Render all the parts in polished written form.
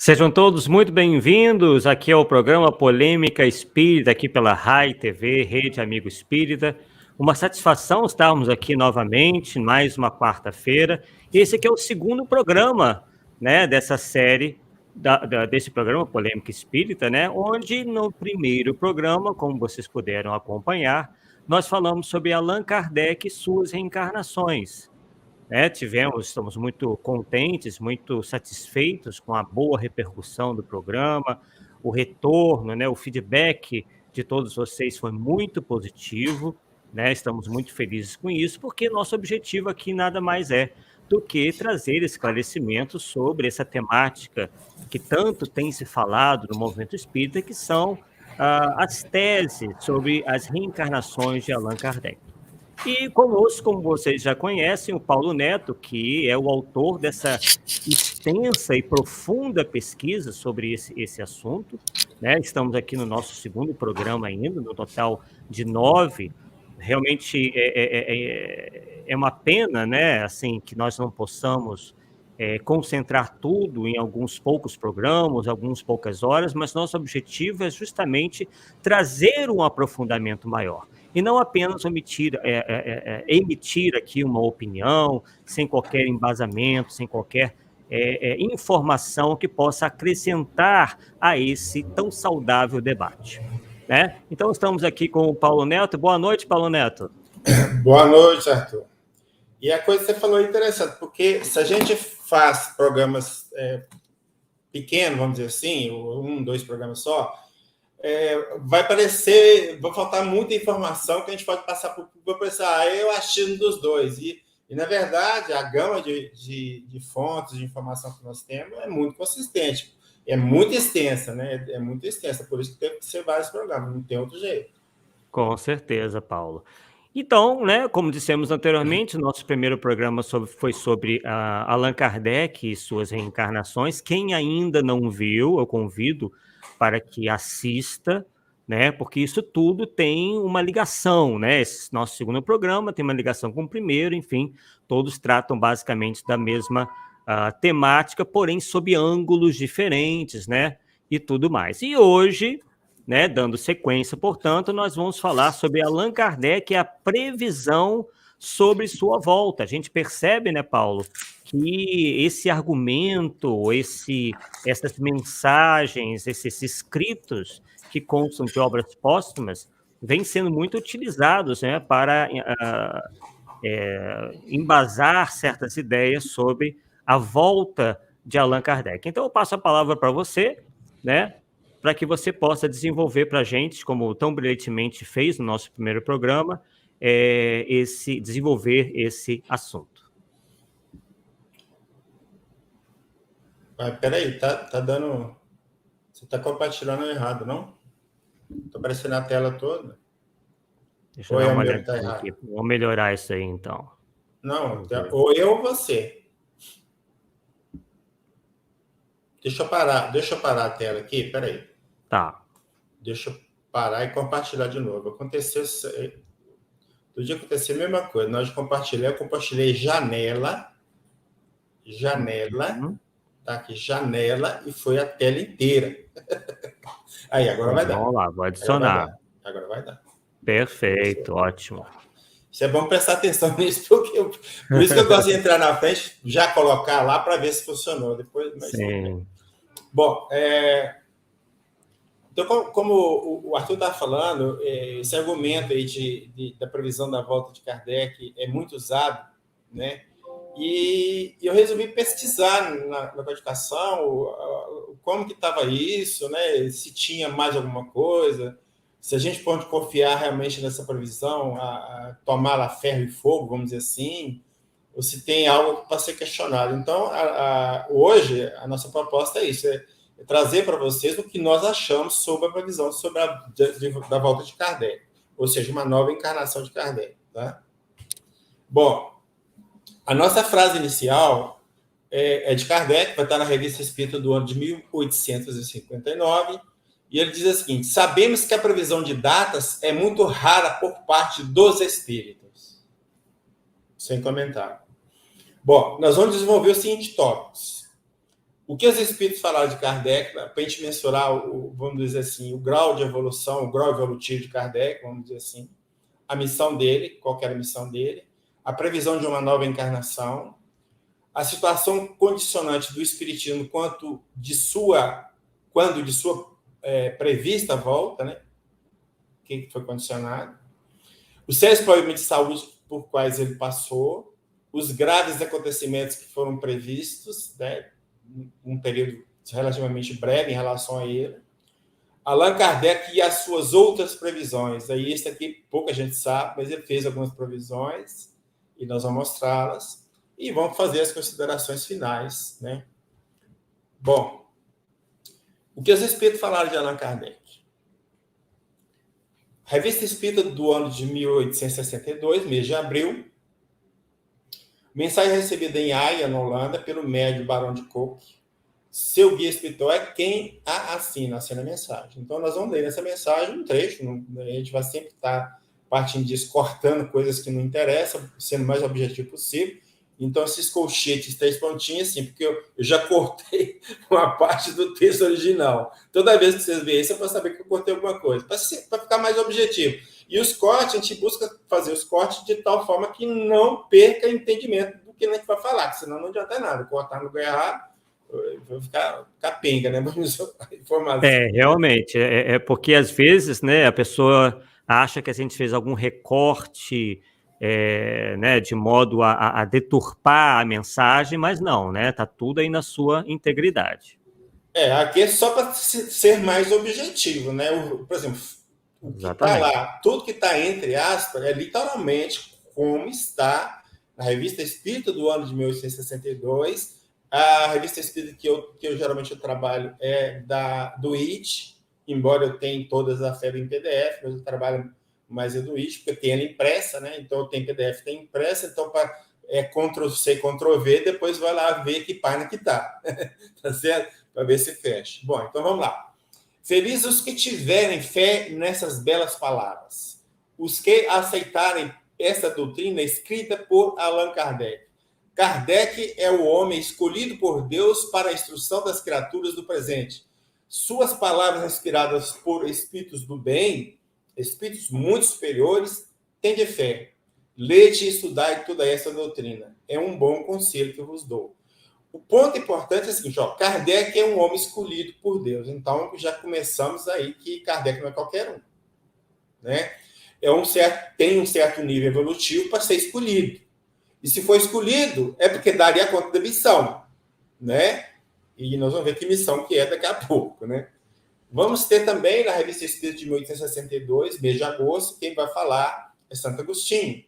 Sejam todos muito bem-vindos. Aqui é o programa Polêmica Espírita, aqui pela RAI TV, Rede Amigo Espírita. Uma satisfação estarmos aqui novamente, mais uma quarta-feira. Esse aqui é o segundo programa, né, dessa série, desse programa Polêmica Espírita, né, onde no primeiro programa, como vocês puderam acompanhar, nós falamos sobre Allan Kardec e suas reencarnações. Estamos muito contentes, muito satisfeitos com a boa repercussão do programa, o retorno, né, o feedback de todos vocês foi muito positivo, né? Estamos muito felizes com isso, porque nosso objetivo aqui nada mais é do que trazer esclarecimentos sobre essa temática que tanto tem se falado no movimento espírita, que são as teses sobre as reencarnações de Allan Kardec. E conosco, como vocês já conhecem, o Paulo Neto, que é o autor dessa extensa e profunda pesquisa sobre esse assunto, né? Estamos aqui no nosso segundo programa ainda, no total de 9. Realmente é uma pena, né, assim, que nós não possamos concentrar tudo em alguns poucos programas, algumas poucas horas, mas nosso objetivo é justamente trazer um aprofundamento maior. E não apenas emitir aqui uma opinião, sem qualquer embasamento, sem qualquer informação que possa acrescentar a esse tão saudável debate. Né? Então, estamos aqui com o Paulo Neto. Boa noite, Paulo Neto. Boa noite, Arthur. E a coisa que você falou é interessante, porque se a gente faz programas pequenos, vamos dizer assim, 1, 2 programas só, vai faltar muita informação que a gente pode passar para o público para pensar, eu achei um dos dois. E, na verdade, a gama de fontes de informação que nós temos é muito consistente. É muito extensa, né? É muito extensa, por isso que tem que ser vários programas, não tem outro jeito. Com certeza, Paulo. Então, né, como dissemos anteriormente, nosso primeiro programa foi sobre Allan Kardec e suas reencarnações. Quem ainda não viu, eu convido para que assista, né, porque isso tudo tem uma ligação, né? Esse nosso segundo programa tem uma ligação com o primeiro, enfim, todos tratam basicamente da mesma temática, porém sob ângulos diferentes, né, e tudo mais. E hoje, né, dando sequência, portanto, nós vamos falar sobre Allan Kardec e a previsão sobre sua volta. A gente percebe, né, Paulo, que esse argumento, essas mensagens, esses escritos que constam de obras póstumas, vêm sendo muito utilizados, né, para embasar certas ideias sobre a volta de Allan Kardec. Então, eu passo a palavra para você, né, para que você possa desenvolver para a gente, como tão brilhantemente fez no nosso primeiro programa, desenvolver esse assunto. Peraí, tá dando... Você está compartilhando errado, não? Estou aparecendo a tela toda. Deixa eu dar uma olhadinha aqui. Vamos melhorar isso aí, então. Não, ou eu ou você. Deixa eu parar a tela aqui, peraí. Tá. Deixa eu parar e compartilhar de novo. Aconteceu a mesma coisa. Eu compartilhei janela, tá aqui, janela, e foi a tela inteira. Aí, agora vai dar. Vamos lá, vou adicionar. Agora vai dar. Perfeito, ótimo. Isso é bom prestar atenção nisso, porque por isso que eu gosto de entrar na frente, já colocar lá para ver se funcionou depois. Mas... Sim. Bom, então, como o Arthur estava falando, esse argumento aí da previsão da volta de Kardec é muito usado, né? E eu resolvi pesquisar na codificação como que estava isso, né? Se tinha mais alguma coisa, se a gente pode confiar realmente nessa previsão, tomá-la a ferro e fogo, vamos dizer assim, ou se tem algo para ser questionado. Então, hoje, a nossa proposta é isso, é trazer para vocês o que nós achamos sobre a previsão da volta de Kardec, ou seja, uma nova encarnação de Kardec. Tá? Bom, a nossa frase inicial é de Kardec, vai estar na Revista Espírita do ano de 1859, e ele diz o seguinte: sabemos que a previsão de datas é muito rara por parte dos espíritos. Sem comentário. Bom, nós vamos desenvolver os seguintes tópicos. O que os espíritos falaram de Kardec, para a gente mensurar, vamos dizer assim, o grau de evolução, o grau evolutivo de Kardec, vamos dizer assim, a missão dele, qual era a missão dele, a previsão de uma nova encarnação, a situação condicionante do espiritismo quando de sua prevista volta, né? O que foi condicionado, os sérios problemas de saúde por quais ele passou, os graves acontecimentos que foram previstos, né? Um período relativamente breve em relação a ele, Allan Kardec e as suas outras previsões. Aí, esse aqui pouca gente sabe, mas ele fez algumas previsões e nós vamos mostrá-las e vamos fazer as considerações finais, né? Bom, o que os espíritos falaram de Allan Kardec? Revista Espírita do ano de 1862, mês de abril, mensagem recebida em Haia, na Holanda, pelo médium Barão de Coke. Seu guia espiritual é quem assina a mensagem. Então, nós vamos ler nessa mensagem um trecho, a gente vai sempre estar partindo disso, cortando coisas que não interessam, sendo o mais objetivo possível. Então, esses colchetes, 3 pontinhos, assim, porque eu já cortei uma parte do texto original. Toda vez que vocês verem isso, é para saber que eu cortei alguma coisa, para ficar mais objetivo. E os cortes, a gente busca fazer os cortes de tal forma que não perca entendimento do que a gente vai falar, senão não adianta nada. Cortar no lugar errado, vai ficar capenga, né? Informação. Realmente. É porque, às vezes, né, a pessoa acha que a gente fez algum recorte, né, de modo a deturpar a mensagem, mas não, né? Está tudo aí na sua integridade. Aqui é só para ser mais objetivo, né? Por exemplo, o que está lá, tudo que está entre aspas, é literalmente como está na Revista Espírita do ano de 1862. A Revista Espírita que eu geralmente trabalho é do IT, embora eu tenha todas as férias em PDF, mas eu trabalho mais do IT, porque tem ela impressa, né? Então eu tenho PDF, tem impressa, então Ctrl+C, Ctrl+V, depois vai lá ver que página que está. Tá certo? Para ver se fecha. Bom, então vamos lá. Felizes os que tiverem fé nessas belas palavras, os que aceitarem essa doutrina escrita por Allan Kardec. Kardec é o homem escolhido por Deus para a instrução das criaturas do presente. Suas palavras inspiradas por espíritos do bem, espíritos muito superiores, tende fé. Lede e estudai toda essa doutrina. É um bom conselho que eu vos dou. O ponto importante é o seguinte, Kardec é um homem escolhido por Deus. Então, já começamos aí que Kardec não é qualquer um. Né? Tem um certo nível evolutivo para ser escolhido. E se for escolhido, é porque daria conta da missão. Né? E nós vamos ver que missão que é daqui a pouco. Né? Vamos ter também, na Revista Espírita de 1862, mês de agosto, quem vai falar é Santo Agostinho.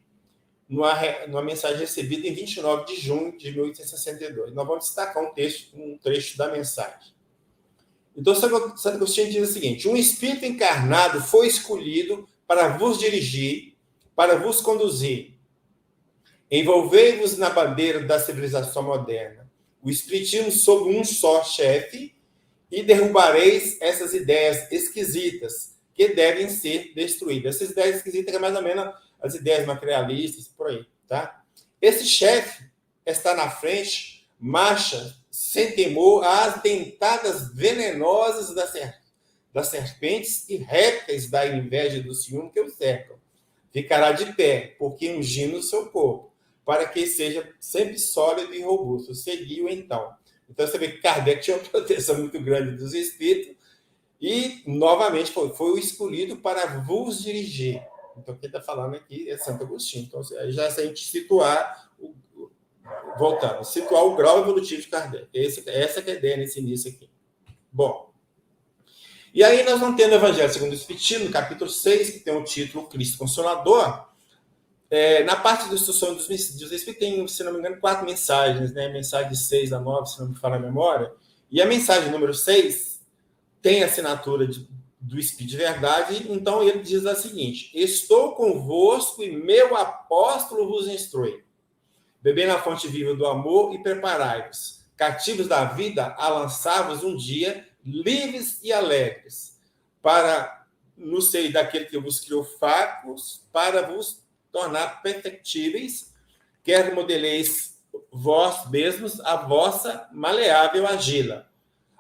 Numa mensagem recebida em 29 de junho de 1862. Nós vamos destacar um trecho da mensagem. Então, Santo Agostinho diz o seguinte: um espírito encarnado foi escolhido para vos dirigir, para vos conduzir. Envolvei-vos na bandeira da civilização moderna, o espiritismo sob um só chefe, e derrubareis essas ideias esquisitas que devem ser destruídas. Essas ideias esquisitas é mais ou menos as ideias materialistas, por aí, tá? Esse chefe está na frente, marcha sem temor às dentadas venenosas das serpentes e répteis da inveja e do ciúme que o cercam. Ficará de pé, porque ungindo o seu corpo, para que seja sempre sólido e robusto. Seguiu, então. Então, você vê que Kardec tinha uma proteção muito grande dos espíritos e, novamente, foi o escolhido para vos dirigir. Então, quem está falando aqui é Santo Agostinho. Então, já se a gente situar o grau evolutivo de Kardec. Essa que é a ideia nesse início aqui. Bom, e aí nós vamos ter no Evangelho segundo o Espiritismo, no capítulo 6, que tem o título Cristo Consolador. Na parte da instrução dos Espíritos tem, se não me engano, 4 mensagens, né? Mensagem de 6 a 9, se não me falha a memória. E a mensagem número 6 tem a assinatura do Espírito de Verdade, então ele diz a seguinte: estou convosco e meu apóstolo vos instrui. Bebei na fonte viva do amor e preparai-vos, cativos da vida, a lançar-vos um dia, livres e alegres, para, no seio daquele que vos criou fracos, para vos tornar perfectíveis, quer modeleis vós mesmos a vossa maleável argila,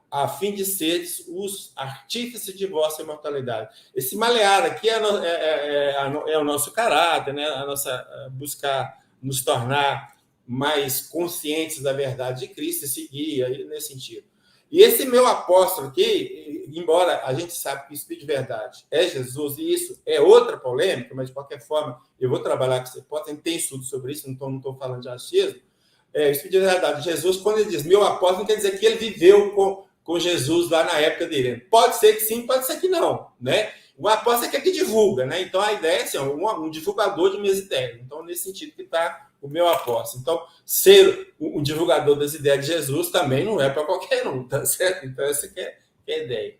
a fim de seres os artífices de vossa imortalidade. Esse malear aqui é o nosso caráter, né? A nossa buscar nos tornar mais conscientes da verdade de Cristo e seguir aí nesse sentido. E esse meu apóstolo aqui, embora a gente sabe que o Espírito de verdade é Jesus, e isso é outra polêmica, mas de qualquer forma eu vou trabalhar com esse apóstolo, tem estudo sobre isso, não estou falando de achismo. O Espírito de verdade, Jesus, quando ele diz meu apóstolo, não quer dizer que ele viveu com Jesus lá na época dele. Pode ser que sim, pode ser que não, né? O apóstolo é aquele que divulga, né? Então a ideia é assim, um divulgador de minhas ideias. Então, nesse sentido que está o meu apóstolo. Então, ser um divulgador das ideias de Jesus também não é para qualquer um, tá certo? Então, essa que é a ideia.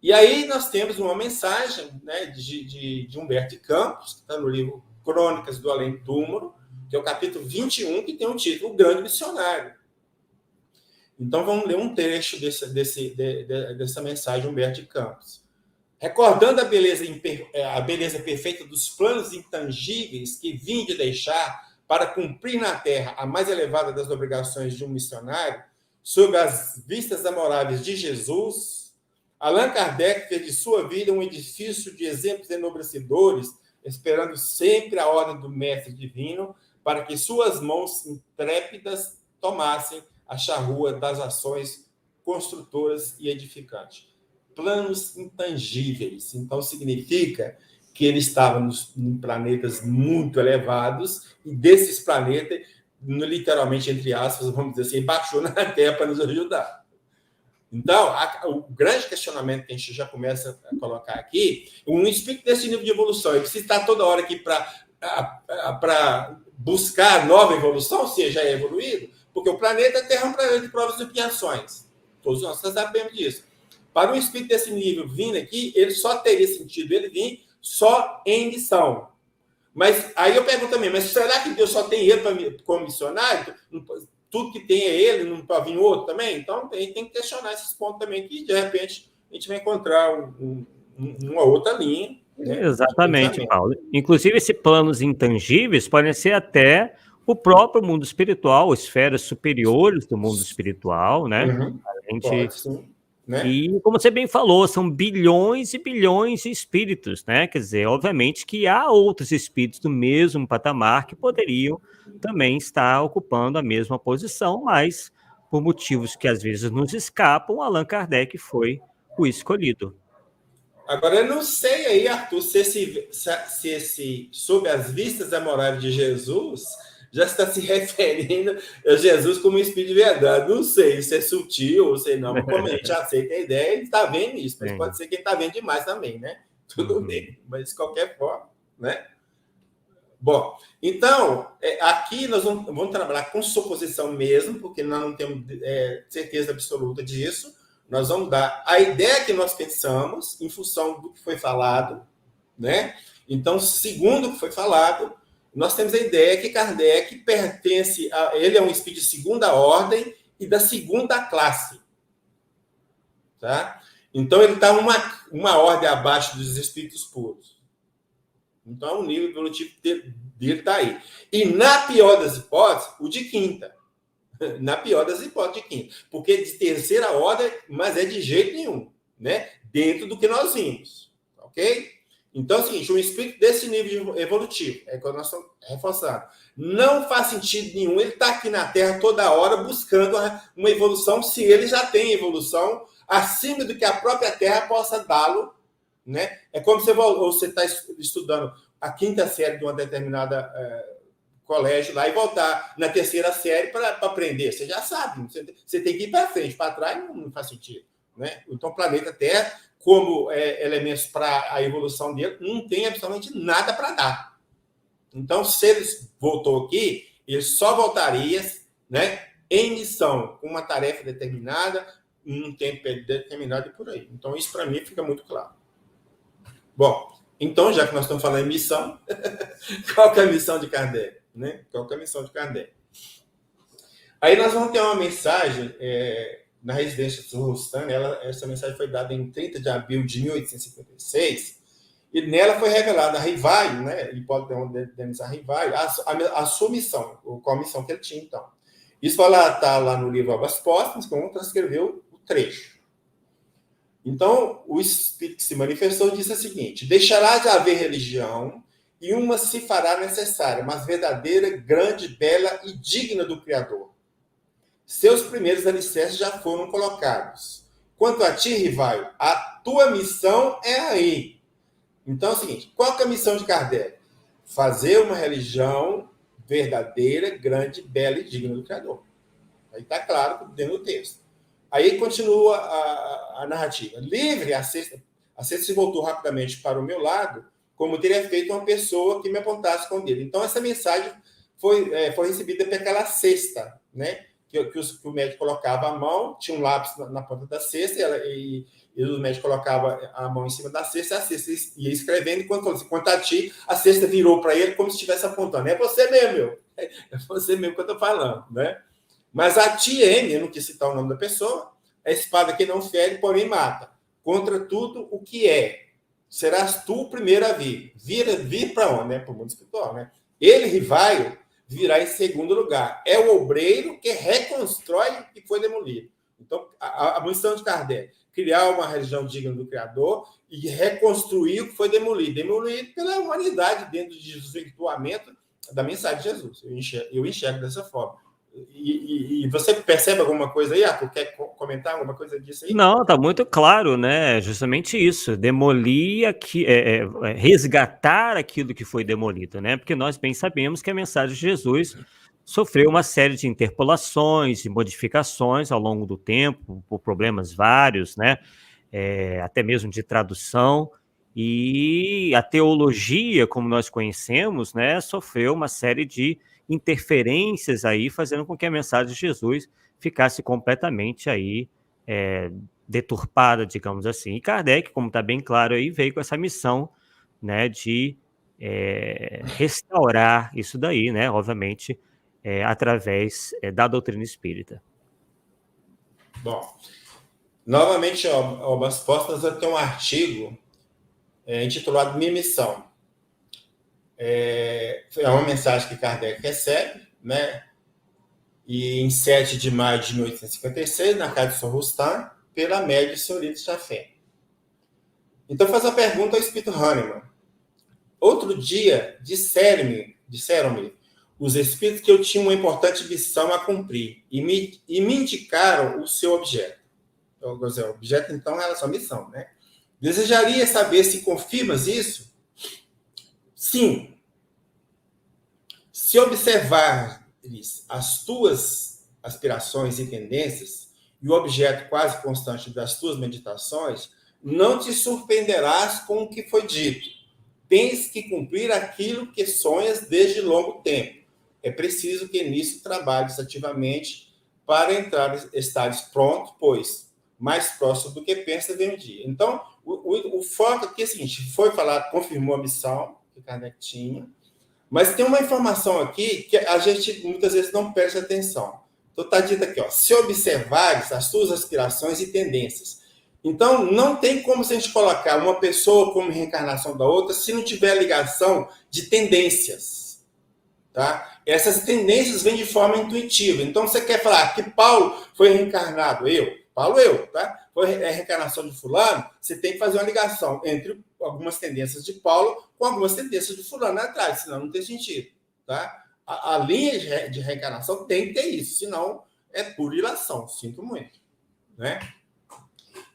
E aí nós temos uma mensagem, né, de Humberto de Campos, que está no livro Crônicas do Além Túmulo, que é o capítulo 21, que tem o título O Grande Missionário. Então, vamos ler um trecho dessa mensagem de Humberto de Campos. Recordando a beleza perfeita dos planos intangíveis que vim de deixar para cumprir na terra a mais elevada das obrigações de um missionário, sob as vistas amoráveis de Jesus, Allan Kardec fez de sua vida um edifício de exemplos enobrecedores, esperando sempre a ordem do Mestre Divino, para que suas mãos intrépidas tomassem a charrua das ações construtoras e edificantes. Planos intangíveis. Então, significa que ele estava em planetas muito elevados, e desses planetas, literalmente, entre aspas, vamos dizer assim, baixou na Terra para nos ajudar. Então, o grande questionamento que a gente já começa a colocar aqui, um espírito desse nível de evolução, ele precisa estar toda hora aqui para buscar nova evolução, se já é evoluído, porque o planeta Terra é um planeta de provas e expiações. Todos nós sabemos disso. Para um espírito desse nível vindo aqui, ele só teria sentido ele vir só em missão. Mas aí eu pergunto também, mas será que Deus só tem ele como missionário? Tudo que tem é ele, não pode vir outro também? Então, a gente tem que questionar esses pontos também, que de repente a gente vai encontrar uma outra linha. Né, exatamente, Paulo. Inclusive, esses planos intangíveis podem ser até o próprio mundo espiritual, esferas superiores do mundo espiritual, né? Uhum. A gente... Pode, sim. Né? E, como você bem falou, são bilhões e bilhões de espíritos, né? Quer dizer, obviamente que há outros espíritos do mesmo patamar que poderiam também estar ocupando a mesma posição, mas por motivos que às vezes nos escapam, Allan Kardec foi o escolhido. Agora, eu não sei aí, Arthur, se esse sob as vistas amoráveis de Jesus já está se referindo a Jesus como um espírito de verdade. Não sei se é sutil ou sei não, mas como a gente aceita a ideia, ele está vendo isso, mas pode ser que ele está vendo demais também, né? Tudo bem, mas de qualquer forma, né? Bom, então, aqui nós vamos trabalhar com suposição mesmo, porque nós não temos certeza absoluta disso. Nós vamos dar a ideia que nós pensamos em função do que foi falado, né? Então, segundo o que foi falado, nós temos a ideia que Kardec pertence ele é um espírito de segunda ordem e da segunda classe, tá? Então, ele está uma ordem abaixo dos espíritos puros. Então, o nível evolutivo dele está aí. E, na pior das hipóteses, o de quinta. Na pior das hipóteses, de quinta. Porque de terceira ordem, mas é de jeito nenhum, né? Dentro do que nós vimos, ok? Então, é o seguinte, um espírito desse nível evolutivo, é que nós estamos reforçando, não faz sentido nenhum ele estar aqui na Terra toda hora buscando uma evolução, se ele já tem evolução acima do que a própria Terra possa dá-lo, né? É como se você está estudando a quinta série de uma determinada colégio lá e voltar na terceira série para aprender. Você já sabe, você tem que ir para frente, para trás não faz sentido, né? Então, o planeta Terra, como elementos para a evolução dele, não tem absolutamente nada para dar. Então, se ele voltou aqui, ele só voltaria, né, em missão, com uma tarefa determinada, um tempo determinado e por aí. Então, isso para mim fica muito claro. Bom, então, já que nós estamos falando em missão, qual que é a missão de Kardec? Né? Qual que é a missão de Kardec? Aí nós vamos ter uma mensagem na residência de Rostane. Essa mensagem foi dada em 30 de abril de 1856, e nela foi revelada a Rivaio, né? Hipólito Denis Rivaio, a sua missão, qual a missão que ele tinha, então. Isso está lá no livro Obras Póstumas, como transcreveu o trecho. Então, o Espírito que se manifestou disse o seguinte: deixará de haver religião e uma se fará necessária, mas verdadeira, grande, bela e digna do Criador. Seus primeiros alicerces já foram colocados. Quanto a ti, Rivaio, a tua missão é aí. Então é o seguinte, qual que é a missão de Kardec? Fazer uma religião verdadeira, grande, bela e digna do Criador. Aí está claro dentro do texto. Aí continua a narrativa. Livre, a sexta se voltou rapidamente para o meu lado, como teria feito uma pessoa que me apontasse com o dedo. Então, essa mensagem foi recebida pelaquela cesta, né? Que o médico colocava a mão, tinha um lápis na ponta da cesta, e o médico colocava a mão em cima da cesta, e a cesta ia escrevendo, e quanto a ti, a cesta virou para ele como se estivesse apontando. É você mesmo, meu. É você mesmo que eu estou falando, né? Mas a ti, eu não quis citar o nome da pessoa, a espada que não fere, porém mata. Contra tudo o que é. Serás tu o primeiro a vir. Vir para onde? Né? Para o mundo espiritual, né? Ele, Rivaio, virá em segundo lugar. É o obreiro que reconstrói o que foi demolido. Então, a missão de Kardec, criar uma religião digna do Criador e reconstruir o que foi demolido. Demolido pela humanidade dentro de desvirtuamento da mensagem de Jesus. Eu enxergo dessa forma. E você percebe alguma coisa aí, Arthur? Quer comentar alguma coisa disso aí? Não, tá muito claro, né? Justamente isso, demolir aqui, resgatar aquilo que foi demolido, né? Porque nós bem sabemos que a mensagem de Jesus sofreu uma série de interpolações e modificações ao longo do tempo, por problemas vários, né? Até mesmo de tradução, e a teologia, como nós conhecemos, né, sofreu uma série de interferências aí, fazendo com que a mensagem de Jesus ficasse completamente aí deturpada, digamos assim. E Kardec, como está bem claro aí, veio com essa missão, né, de restaurar isso daí, né, obviamente, através da doutrina espírita. Bom, novamente, Obras Póstumas, eu tenho um artigo intitulado Minha Missão. É uma mensagem que Kardec recebe, né? E em 7 de maio de 1856, na casa de São Rustam, pela média senhorita Chafé. Então, faz a pergunta ao Espírito Hahnemann. Outro dia, disseram-me os espíritos que eu tinha uma importante missão a cumprir e me indicaram o seu objeto. O objeto, então, era a sua missão, né? Desejaria saber se confirmas isso? Sim. Se observares as tuas aspirações e tendências e o objeto quase constante das tuas meditações, não te surpreenderás com o que foi dito. Tens que cumprir aquilo que sonhas desde longo tempo. É preciso que nisso trabalhes ativamente para estares pronto, pois mais próximo do que pensa vem o dia. Então, o foco aqui é o seguinte, foi falado, confirmou a missão que Kardec tinha, mas tem uma informação aqui que a gente muitas vezes não presta atenção. Então está dito aqui, se observares as suas aspirações e tendências. Então, não tem como a gente colocar uma pessoa como reencarnação da outra se não tiver ligação de tendências. Tá? Essas tendências vêm de forma intuitiva. Então, você quer falar que Paulo foi reencarnado? Paulo, tá? Foi a reencarnação de fulano, você tem que fazer uma ligação entre algumas tendências de Paulo com algumas tendências de fulano atrás, senão não tem sentido. Tá? A linha de reencarnação tem que ter isso, senão é pura ilação, sinto muito. Né?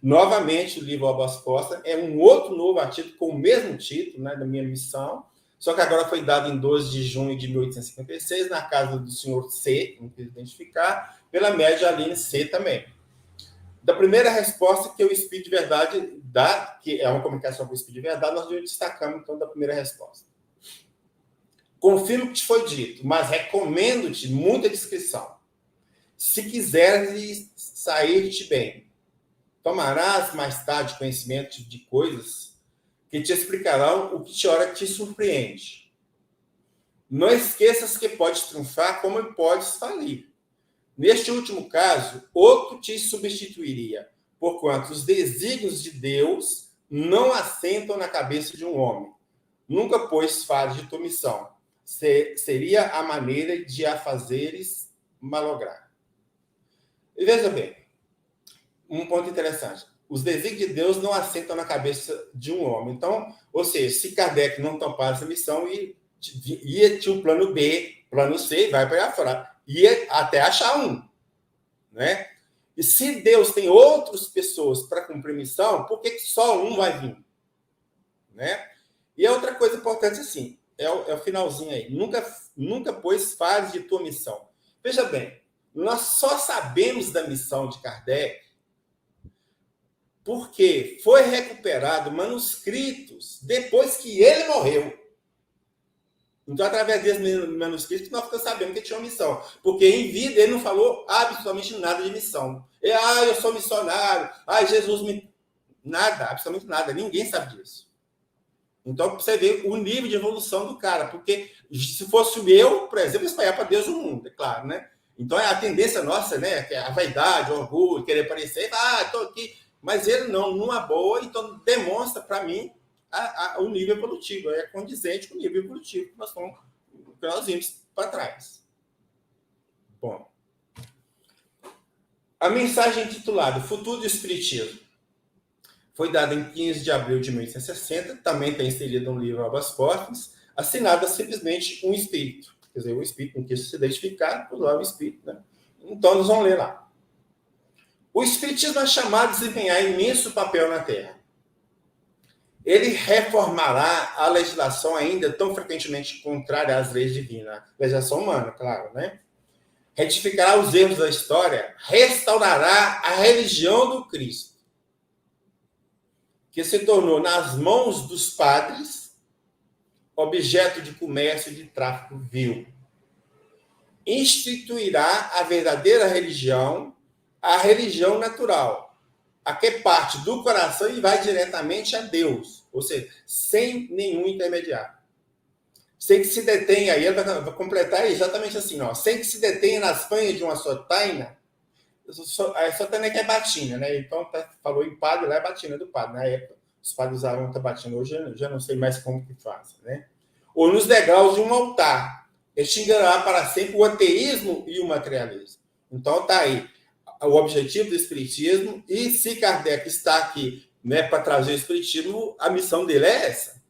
Novamente, o livro Obras Póstumas é um outro novo artigo com o mesmo título, né, da minha missão, só que agora foi dado em 12 de junho de 1856, na casa do senhor C, não quis identificar, pela média Aline C também. Da primeira resposta que o Espírito de Verdade dá, que é uma comunicação com o Espírito de Verdade, nós destacamos, então, da primeira resposta. Confirmo o que te foi dito, mas recomendo-te muita discrição. Se quiseres sair-te bem, tomarás mais tarde conhecimento de coisas que te explicarão o que te ora te surpreende. Não esqueças que podes triunfar como podes falir. Neste último caso, outro te substituiria, porquanto os desígnios de Deus não assentam na cabeça de um homem. Nunca, pois, fales de tua missão. Seria a maneira de a fazeres malograr. E veja bem, um ponto interessante. Os desígnios de Deus não assentam na cabeça de um homem. Então, ou seja, se Kardec não topar essa missão, ia ter o plano B, plano C, vai para fora. Ia até achar um. Né? E se Deus tem outras pessoas para cumprir missão, por que só um vai vir? Né? E a outra coisa importante, assim, é o finalzinho aí. Nunca pois fase de tua missão. Veja bem, nós só sabemos da missão de Kardec porque foi recuperado manuscritos depois que ele morreu. Então, através desses manuscritos, nós ficamos sabendo que tinha uma missão. Porque em vida ele não falou absolutamente nada de missão. Eu sou missionário. Jesus me... Nada, absolutamente nada. Ninguém sabe disso. Então, você vê o nível de evolução do cara. Porque se fosse eu, por exemplo, eu espalhar para Deus o mundo, é claro, né? Então, é a tendência nossa, né? Que é a vaidade, o orgulho, querer aparecer. Estou aqui. Mas ele não, numa boa, então demonstra para mim o nível evolutivo, é condizente com o nível evolutivo que nós vimos para trás. Bom, a mensagem intitulada Futuro do Espiritismo foi dada em 15 de abril de 1860, também está inserida no livro Obras Póstumas, assinada simplesmente um espírito. Quer dizer, o espírito não quis se identificar, por lá o espírito, né? Então, nós vamos ler lá. O Espiritismo é chamado a desempenhar imenso papel na Terra. Ele reformará a legislação ainda tão frequentemente contrária às leis divinas, legislação humana, claro, né? Retificará os erros da história, restaurará a religião do Cristo, que se tornou nas mãos dos padres objeto de comércio e de tráfico vil. Instituirá a verdadeira religião, a religião natural, a que parte do coração e vai diretamente a Deus, ou seja, sem nenhum intermediário. Sem que se detenha, aí ele vai completar exatamente assim, ó, sem que se detenha nas panhas de uma sotaina, a sotaina que é batina, né? Então, falou em padre, lá é batina do padre. Na época, os padres usavam muita batina, hoje eu já não sei mais como que faz, né? Ou nos degraus de um altar, extinguirá para sempre o ateísmo e o materialismo. Então, tá aí o objetivo do Espiritismo, e se Kardec está aqui, né, para trazer o Espiritismo, a missão dele é essa,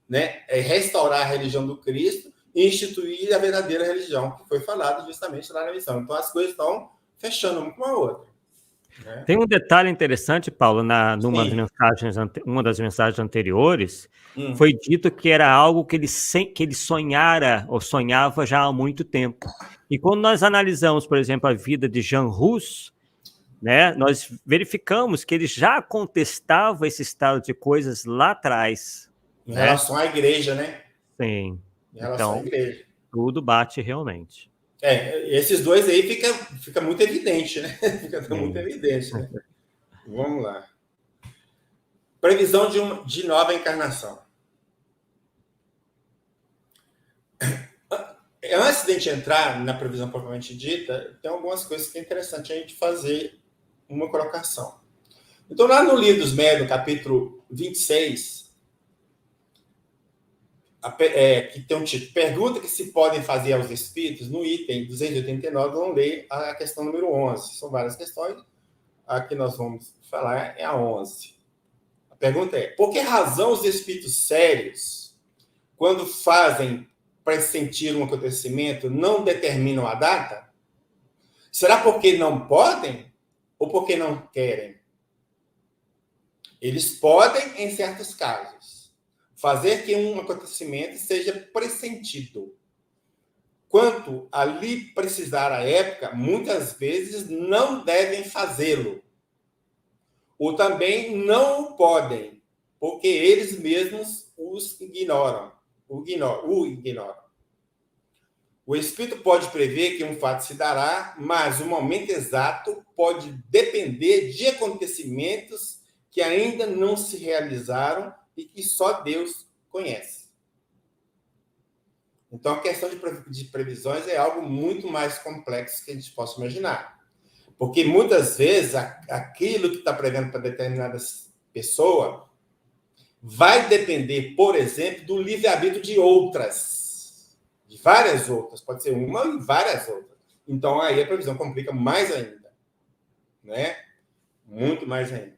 né? É restaurar a religião do Cristo e instituir a verdadeira religião, que foi falado justamente lá na missão. Então, as coisas estão fechando uma com a outra. Né? Tem um detalhe interessante, Paulo, uma das mensagens anteriores, foi dito que era algo que ele sonhara ou sonhava já há muito tempo. E quando nós analisamos, por exemplo, a vida de Jean Hus, né, nós verificamos que ele já contestava esse estado de coisas lá atrás. Em relação à igreja, né? Sim. Em relação à igreja. Tudo bate realmente. Esses dois aí fica muito evidente, né? Fica muito evidente, né? Vamos lá. Previsão de nova encarnação. Antes de a gente entrar na previsão propriamente dita, tem algumas coisas que é interessante a gente fazer uma colocação. Então, lá no Livro dos Médiuns, capítulo 26, que tem um título, Pergunta que se podem fazer aos espíritos, no item 289, vamos ler a questão número 11. São várias questões. A que nós vamos falar é a 11. A pergunta é, por que razão os espíritos sérios, quando fazem pressentir um acontecimento, não determinam a data? Será porque não podem ou porque não querem? Eles podem, em certos casos, fazer que um acontecimento seja pressentido. Quanto a lhe precisar a época, muitas vezes não devem fazê-lo. Ou também não o podem, porque eles mesmos os ignoram. O ignoram. O espírito pode prever que um fato se dará, mas o momento exato pode depender de acontecimentos que ainda não se realizaram e que só Deus conhece. Então, a questão de previsões é algo muito mais complexo que a gente possa imaginar. Porque, muitas vezes, aquilo que está prevendo para determinada pessoa vai depender, por exemplo, do livre-arbítrio de outras. De várias outras. Pode ser uma e várias outras. Então, aí a previsão complica mais ainda. né? Muito mais ainda.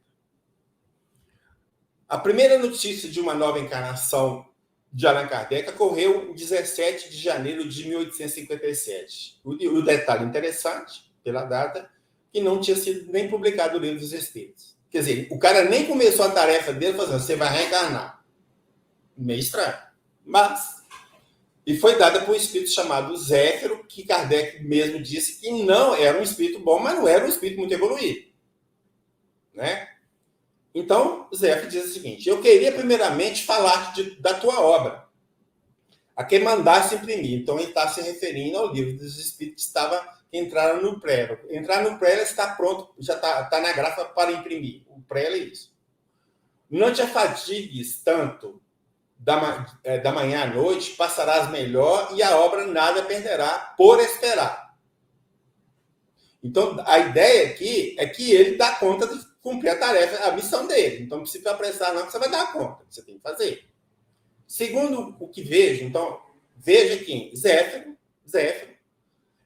A primeira notícia de uma nova encarnação de Allan Kardec ocorreu em 17 de janeiro de 1857. O detalhe interessante, pela data, que não tinha sido nem publicado o Livro dos Espíritos. Quer dizer, o cara nem começou a tarefa dele fazendo, você vai reencarnar. Meio estranho. Mas, e foi dada por um espírito chamado Zéfiro, que Kardec mesmo disse que não era um espírito bom, mas não era um espírito muito evoluído. Né? Então, Zéfiro diz o seguinte, eu queria primeiramente falar da tua obra, a quem mandasse imprimir. Então, ele está se referindo ao Livro dos Espíritos que entraram no prelo. Entrar no prelo está pronto, já está na grafa para imprimir. O prelo é isso. Não te afatigues tanto da manhã à noite, passarás melhor e a obra nada perderá por esperar. Então, a ideia aqui é que ele dá conta de cumprir a tarefa, a missão dele. Então, não precisa apressar, não, que você vai dar conta. Você tem que fazer. Segundo o que vejo, então, veja aqui, Zéfiro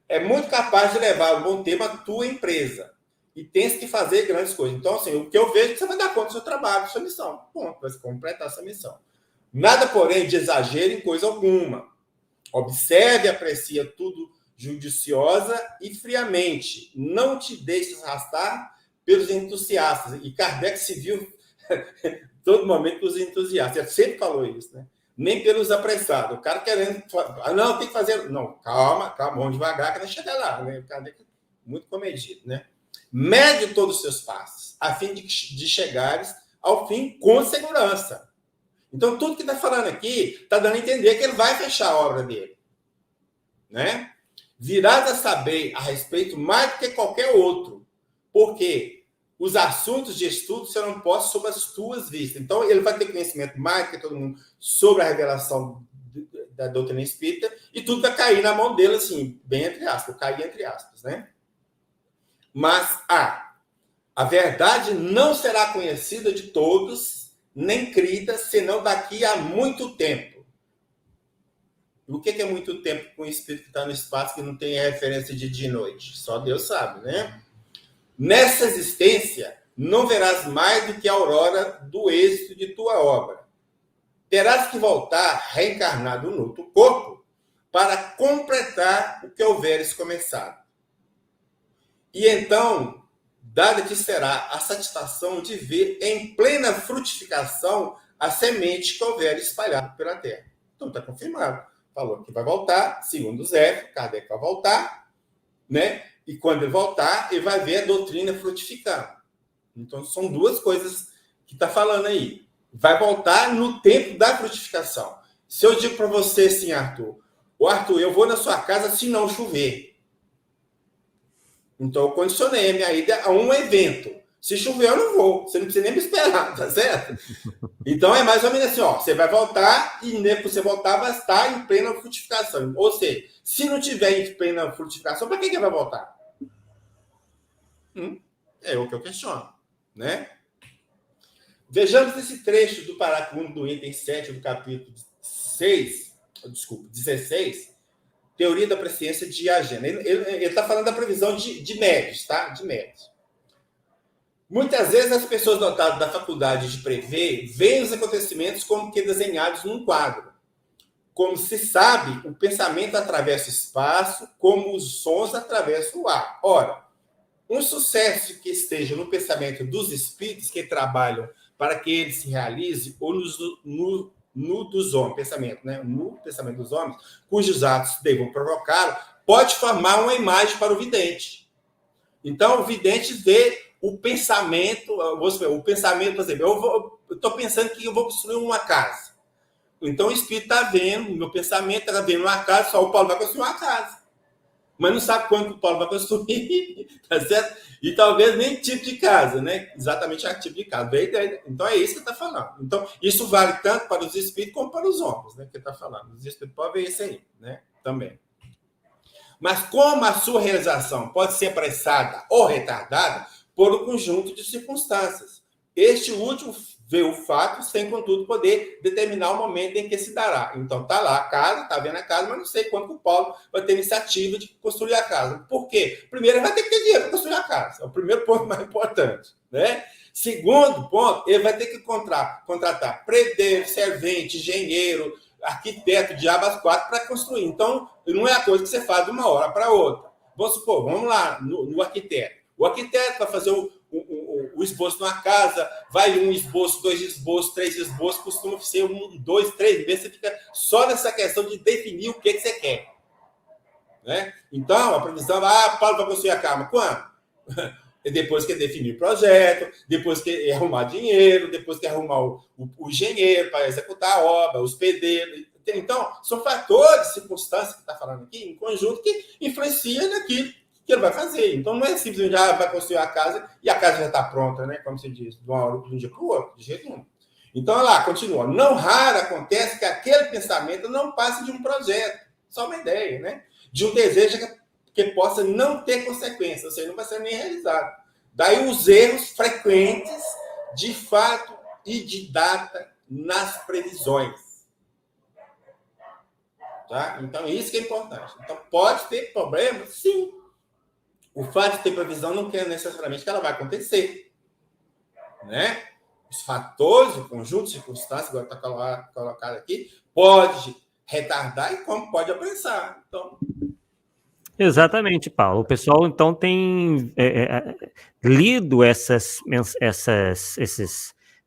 é muito capaz de levar um bom tempo à tua empresa. E tens que fazer grandes coisas. Então, assim, o que eu vejo é que você vai dar conta do seu trabalho, da sua missão. Ponto, vai completar essa missão. Nada, porém, de exagero em coisa alguma. Observe e aprecia tudo judiciosa e friamente. Não te deixes arrastar pelos entusiastas. E Kardec se viu todo momento com os entusiastas. Ele sempre falou isso, né? Nem pelos apressados. O cara querendo... não, tem que fazer... Não, calma, vamos devagar que não chega lá. Né? O Kardec é muito comedido, né? Mede todos os seus passos, a fim de chegares ao fim com segurança. Então, tudo que está falando aqui está dando a entender que ele vai fechar a obra dele. Né? Virás a saber a respeito mais do que qualquer outro, porque os assuntos de estudo serão postos sob as tuas vistas. Então, ele vai ter conhecimento mais do que todo mundo sobre a revelação da doutrina espírita e tudo vai cair na mão dele, assim, bem entre aspas, cair entre aspas, né? Mas a verdade não será conhecida de todos, nem crida, senão daqui a muito tempo. O que é muito tempo com o espírito que está no espaço que não tem referência de dia e noite? Só Deus sabe, né? Nessa existência, não verás mais do que a aurora do êxito de tua obra. Terás que voltar reencarnado no outro corpo para completar o que houveres começado. E então, dada-te será a satisfação de ver em plena frutificação a semente que houver espalhada pela terra. Então, está confirmado. Falou que vai voltar, segundo Zé, Kardec vai voltar, né? E quando ele voltar, ele vai ver a doutrina frutificando. Então, são duas coisas que está falando aí. Vai voltar no tempo da frutificação. Se eu digo para você assim, Arthur, eu vou na sua casa se não chover. Então, eu condicionei a minha ida a um evento. Se chover, eu não vou. Você não precisa nem me esperar, tá certo? Então, é mais ou menos assim, ó. Você vai voltar e depois você voltar vai estar em plena frutificação. Ou seja, se não tiver em plena frutificação, para que vai voltar? É o que eu questiono, né? Vejamos esse trecho do parágrafo 1 do item 7 do capítulo 16, Teoria da Presciência de Agena. Ele está falando da previsão de médios, tá? De médios. Muitas vezes as pessoas dotadas da faculdade de prever veem os acontecimentos como que desenhados num quadro. Como se sabe, o pensamento atravessa o espaço, como os sons atravessam o ar. Ora, um sucesso que esteja no pensamento dos espíritos que trabalham para que ele se realize, ou no dos homens, pensamento, né? No pensamento dos homens, cujos atos devam provocá-lo, pode formar uma imagem para o vidente. Então, o vidente vê o pensamento, por exemplo, eu estou pensando que eu vou construir uma casa. Então, o espírito está vendo, o meu pensamento está vendo uma casa, só o Paulo vai construir uma casa. Mas não sabe quando o Paulo vai construir, tá certo? E talvez nem tipo de casa, né? Exatamente a tipo de casa. Então, é isso que está falando. Então, isso vale tanto para os espíritos como para os homens, né? Que está falando. Os espíritos podem ver isso aí, né? Também. Mas como a sua realização pode ser apressada ou retardada por um conjunto de circunstâncias. Este último vê o fato sem, contudo, poder determinar o momento em que se dará. Então, está lá a casa, está vendo a casa, mas não sei quando o Paulo vai ter iniciativa de construir a casa. Por quê? Primeiro, ele vai ter que ter dinheiro para construir a casa. É o primeiro ponto mais importante, né? Segundo ponto, ele vai ter que contratar predeiro, servente, engenheiro, arquiteto, diabas quatro para construir. Então, não é a coisa que você faz de uma hora para outra. Vamos supor, vamos lá no arquiteto. O arquiteto vai fazer o esboço de uma casa, vai um esboço, 2 esboços, 3 esboços, costuma ser 1, 2, 3 vezes, você fica só nessa questão de definir o que você quer. Né? Então, a previsão, Paulo vai construir a cama. Quando? Depois que definir o projeto, depois que arrumar dinheiro, depois que arrumar o engenheiro para executar a obra, os pedreiros. Então, são fatores, circunstâncias que está falando aqui, em conjunto, que influenciam naquilo que ele vai fazer. Então, não é simplesmente vai construir a casa e a casa já está pronta, né? Como se diz, de um dia para o outro, de jeito nenhum. Então, olha lá, continua. Não raro acontece que aquele pensamento não passe de um projeto, só uma ideia, né? De um desejo que possa não ter consequências, ou seja, não vai ser nem realizado. Daí os erros frequentes de fato e de data nas previsões. Tá? Então, isso que é importante. Então, pode ter problema? Sim. O fato de ter previsão não quer necessariamente que ela vai acontecer. Né? Os fatores, o conjunto de circunstâncias, agora está colocado aqui, pode retardar e como pode apressar. Então, exatamente, Paulo. O pessoal, então, tem lido esses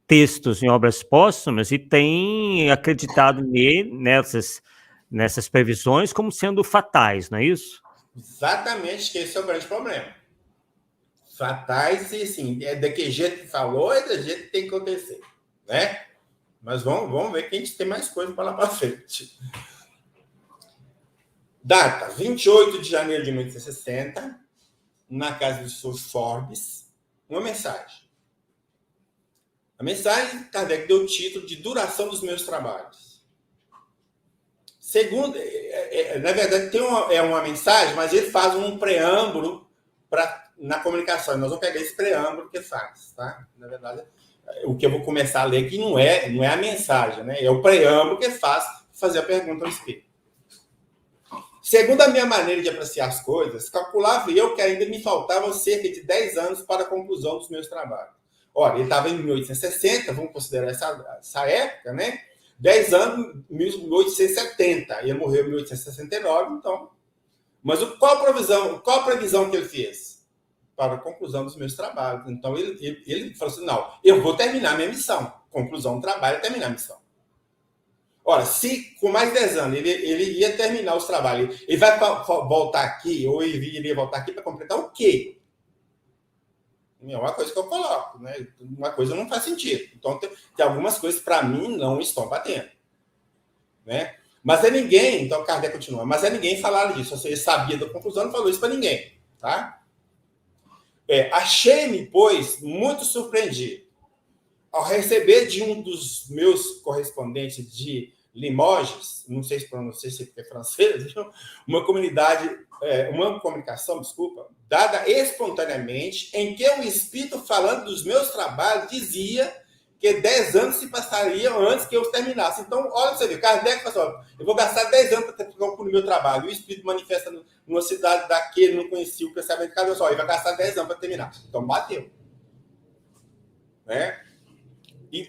textos em obras póstumas e tem acreditado nessas previsões como sendo fatais, não é isso? Exatamente, que esse é o grande problema. Fatais e, assim, é daquele jeito que falou, é do jeito que tem que acontecer, né? Mas vamos ver que a gente tem mais coisa para lá para frente. Data, 28 de janeiro de 1860, na casa do Sr. Forbes, uma mensagem. A mensagem, Kardec deu o título de Duração dos Meus Trabalhos. Segundo, na verdade, tem uma mensagem, mas ele faz um preâmbulo na comunicação. Nós vamos pegar esse preâmbulo que faz, tá? Na verdade, o que eu vou começar a ler aqui não é a mensagem, né? É o preâmbulo que faz fazer a pergunta ao espírito. Segundo a minha maneira de apreciar as coisas, calculava eu que ainda me faltavam cerca de 10 anos para a conclusão dos meus trabalhos. Olha, ele estava em 1860, vamos considerar essa época, né? 10 anos, 1870. Ele morreu em 1869, então. Mas qual a previsão que ele fez? Para a conclusão dos meus trabalhos. Então, ele falou assim, não, eu vou terminar minha missão. Conclusão do trabalho é terminar a missão. Ora, se com mais 10 anos ele ia terminar os trabalhos, ele vai voltar aqui, ou ele iria voltar aqui para completar o quê? É uma coisa que eu coloco, né? Uma coisa não faz sentido. Então, tem algumas coisas, para mim, não estão batendo. Né? Mas é ninguém, então Kardec continua, mas é ninguém falar disso. Ou seja, ele sabia da conclusão, não falou isso para ninguém. Tá? Achei-me, pois, muito surpreendido ao receber de um dos meus correspondentes de Limoges, não sei se pronuncia se é francês, uma comunicação, dada espontaneamente, em que o espírito, falando dos meus trabalhos, dizia que 10 anos se passariam antes que eu terminasse. Então, olha pra você ver, Kardec falou, eu vou gastar 10 anos para concluir meu trabalho. O espírito manifesta numa cidade daquele, não conhecia o pensamento de cada só, ele vai gastar 10 anos para terminar. Então, bateu. Né? E,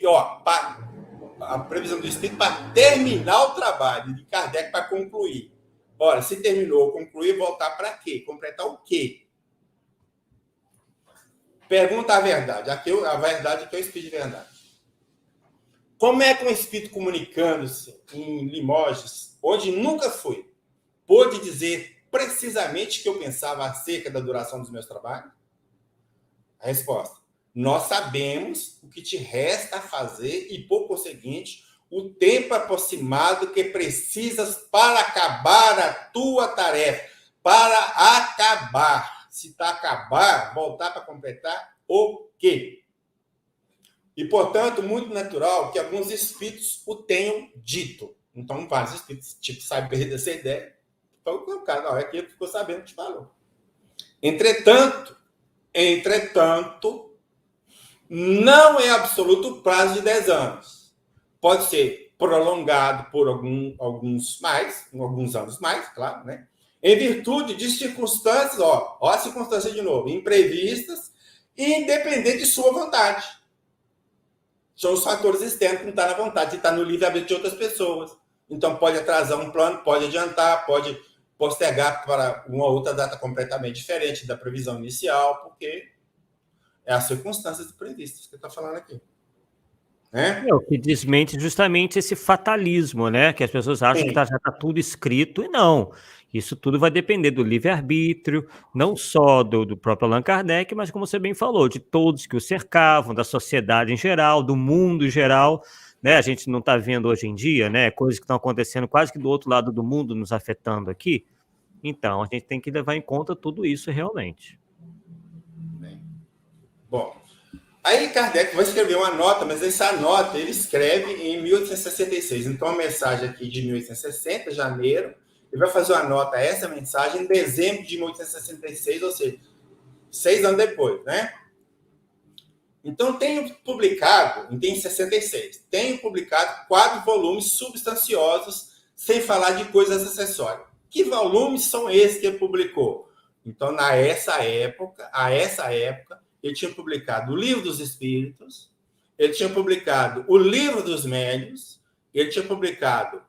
a previsão do espírito para terminar o trabalho de Kardec para concluir. Ora, se terminou, concluir, voltar para quê? Completar o quê? Pergunta a verdade. Aqui, a verdade é que é o espírito de verdade. Como é que um espírito comunicando-se em Limoges, onde nunca foi, pôde dizer precisamente o que eu pensava acerca da duração dos meus trabalhos? A resposta. Nós sabemos o que te resta a fazer e, por conseguinte, o tempo aproximado que precisas para acabar a tua tarefa. Para acabar. Se está acabar, voltar para completar o quê? E, portanto, muito natural que alguns espíritos o tenham dito. Então, vários espíritos, tipo, saber dessa ideia. Então, o cara, na hora que ele ficou sabendo o que falou. Entretanto, Não é absoluto o prazo de 10 anos. Pode ser prolongado por alguns anos mais, claro, né? Em virtude de circunstâncias, ó a circunstância de novo, imprevistas e independente de sua vontade. São os fatores externos que não estão na vontade, que está no livre-arbítrio de outras pessoas. Então, pode atrasar um plano, pode adiantar, pode postergar para uma outra data completamente diferente da previsão inicial, porque é as circunstâncias previstas que eu estou falando aqui. É o que desmente justamente esse fatalismo, né? Que as pessoas acham que já está tudo escrito, e não. Isso tudo vai depender do livre-arbítrio, não só do próprio Allan Kardec, mas, como você bem falou, de todos que o cercavam, da sociedade em geral, do mundo em geral. Né? A gente não está vendo hoje em dia, né? Coisas que estão acontecendo quase que do outro lado do mundo, nos afetando aqui. Então, a gente tem que levar em conta tudo isso realmente. Bom, aí Kardec vai escrever uma nota, mas essa nota ele escreve em 1866. Então, a mensagem aqui de 1860, janeiro, ele vai fazer uma nota a essa mensagem em dezembro de 1866, ou seja, 6 anos depois, né? Então, tenho publicado, em 66, tenho publicado 4 volumes substanciosos, sem falar de coisas acessórias. Que volumes são esses que ele publicou? Então, a essa época, ele tinha publicado o Livro dos Espíritos, ele tinha publicado o Livro dos Médiuns, ele tinha publicado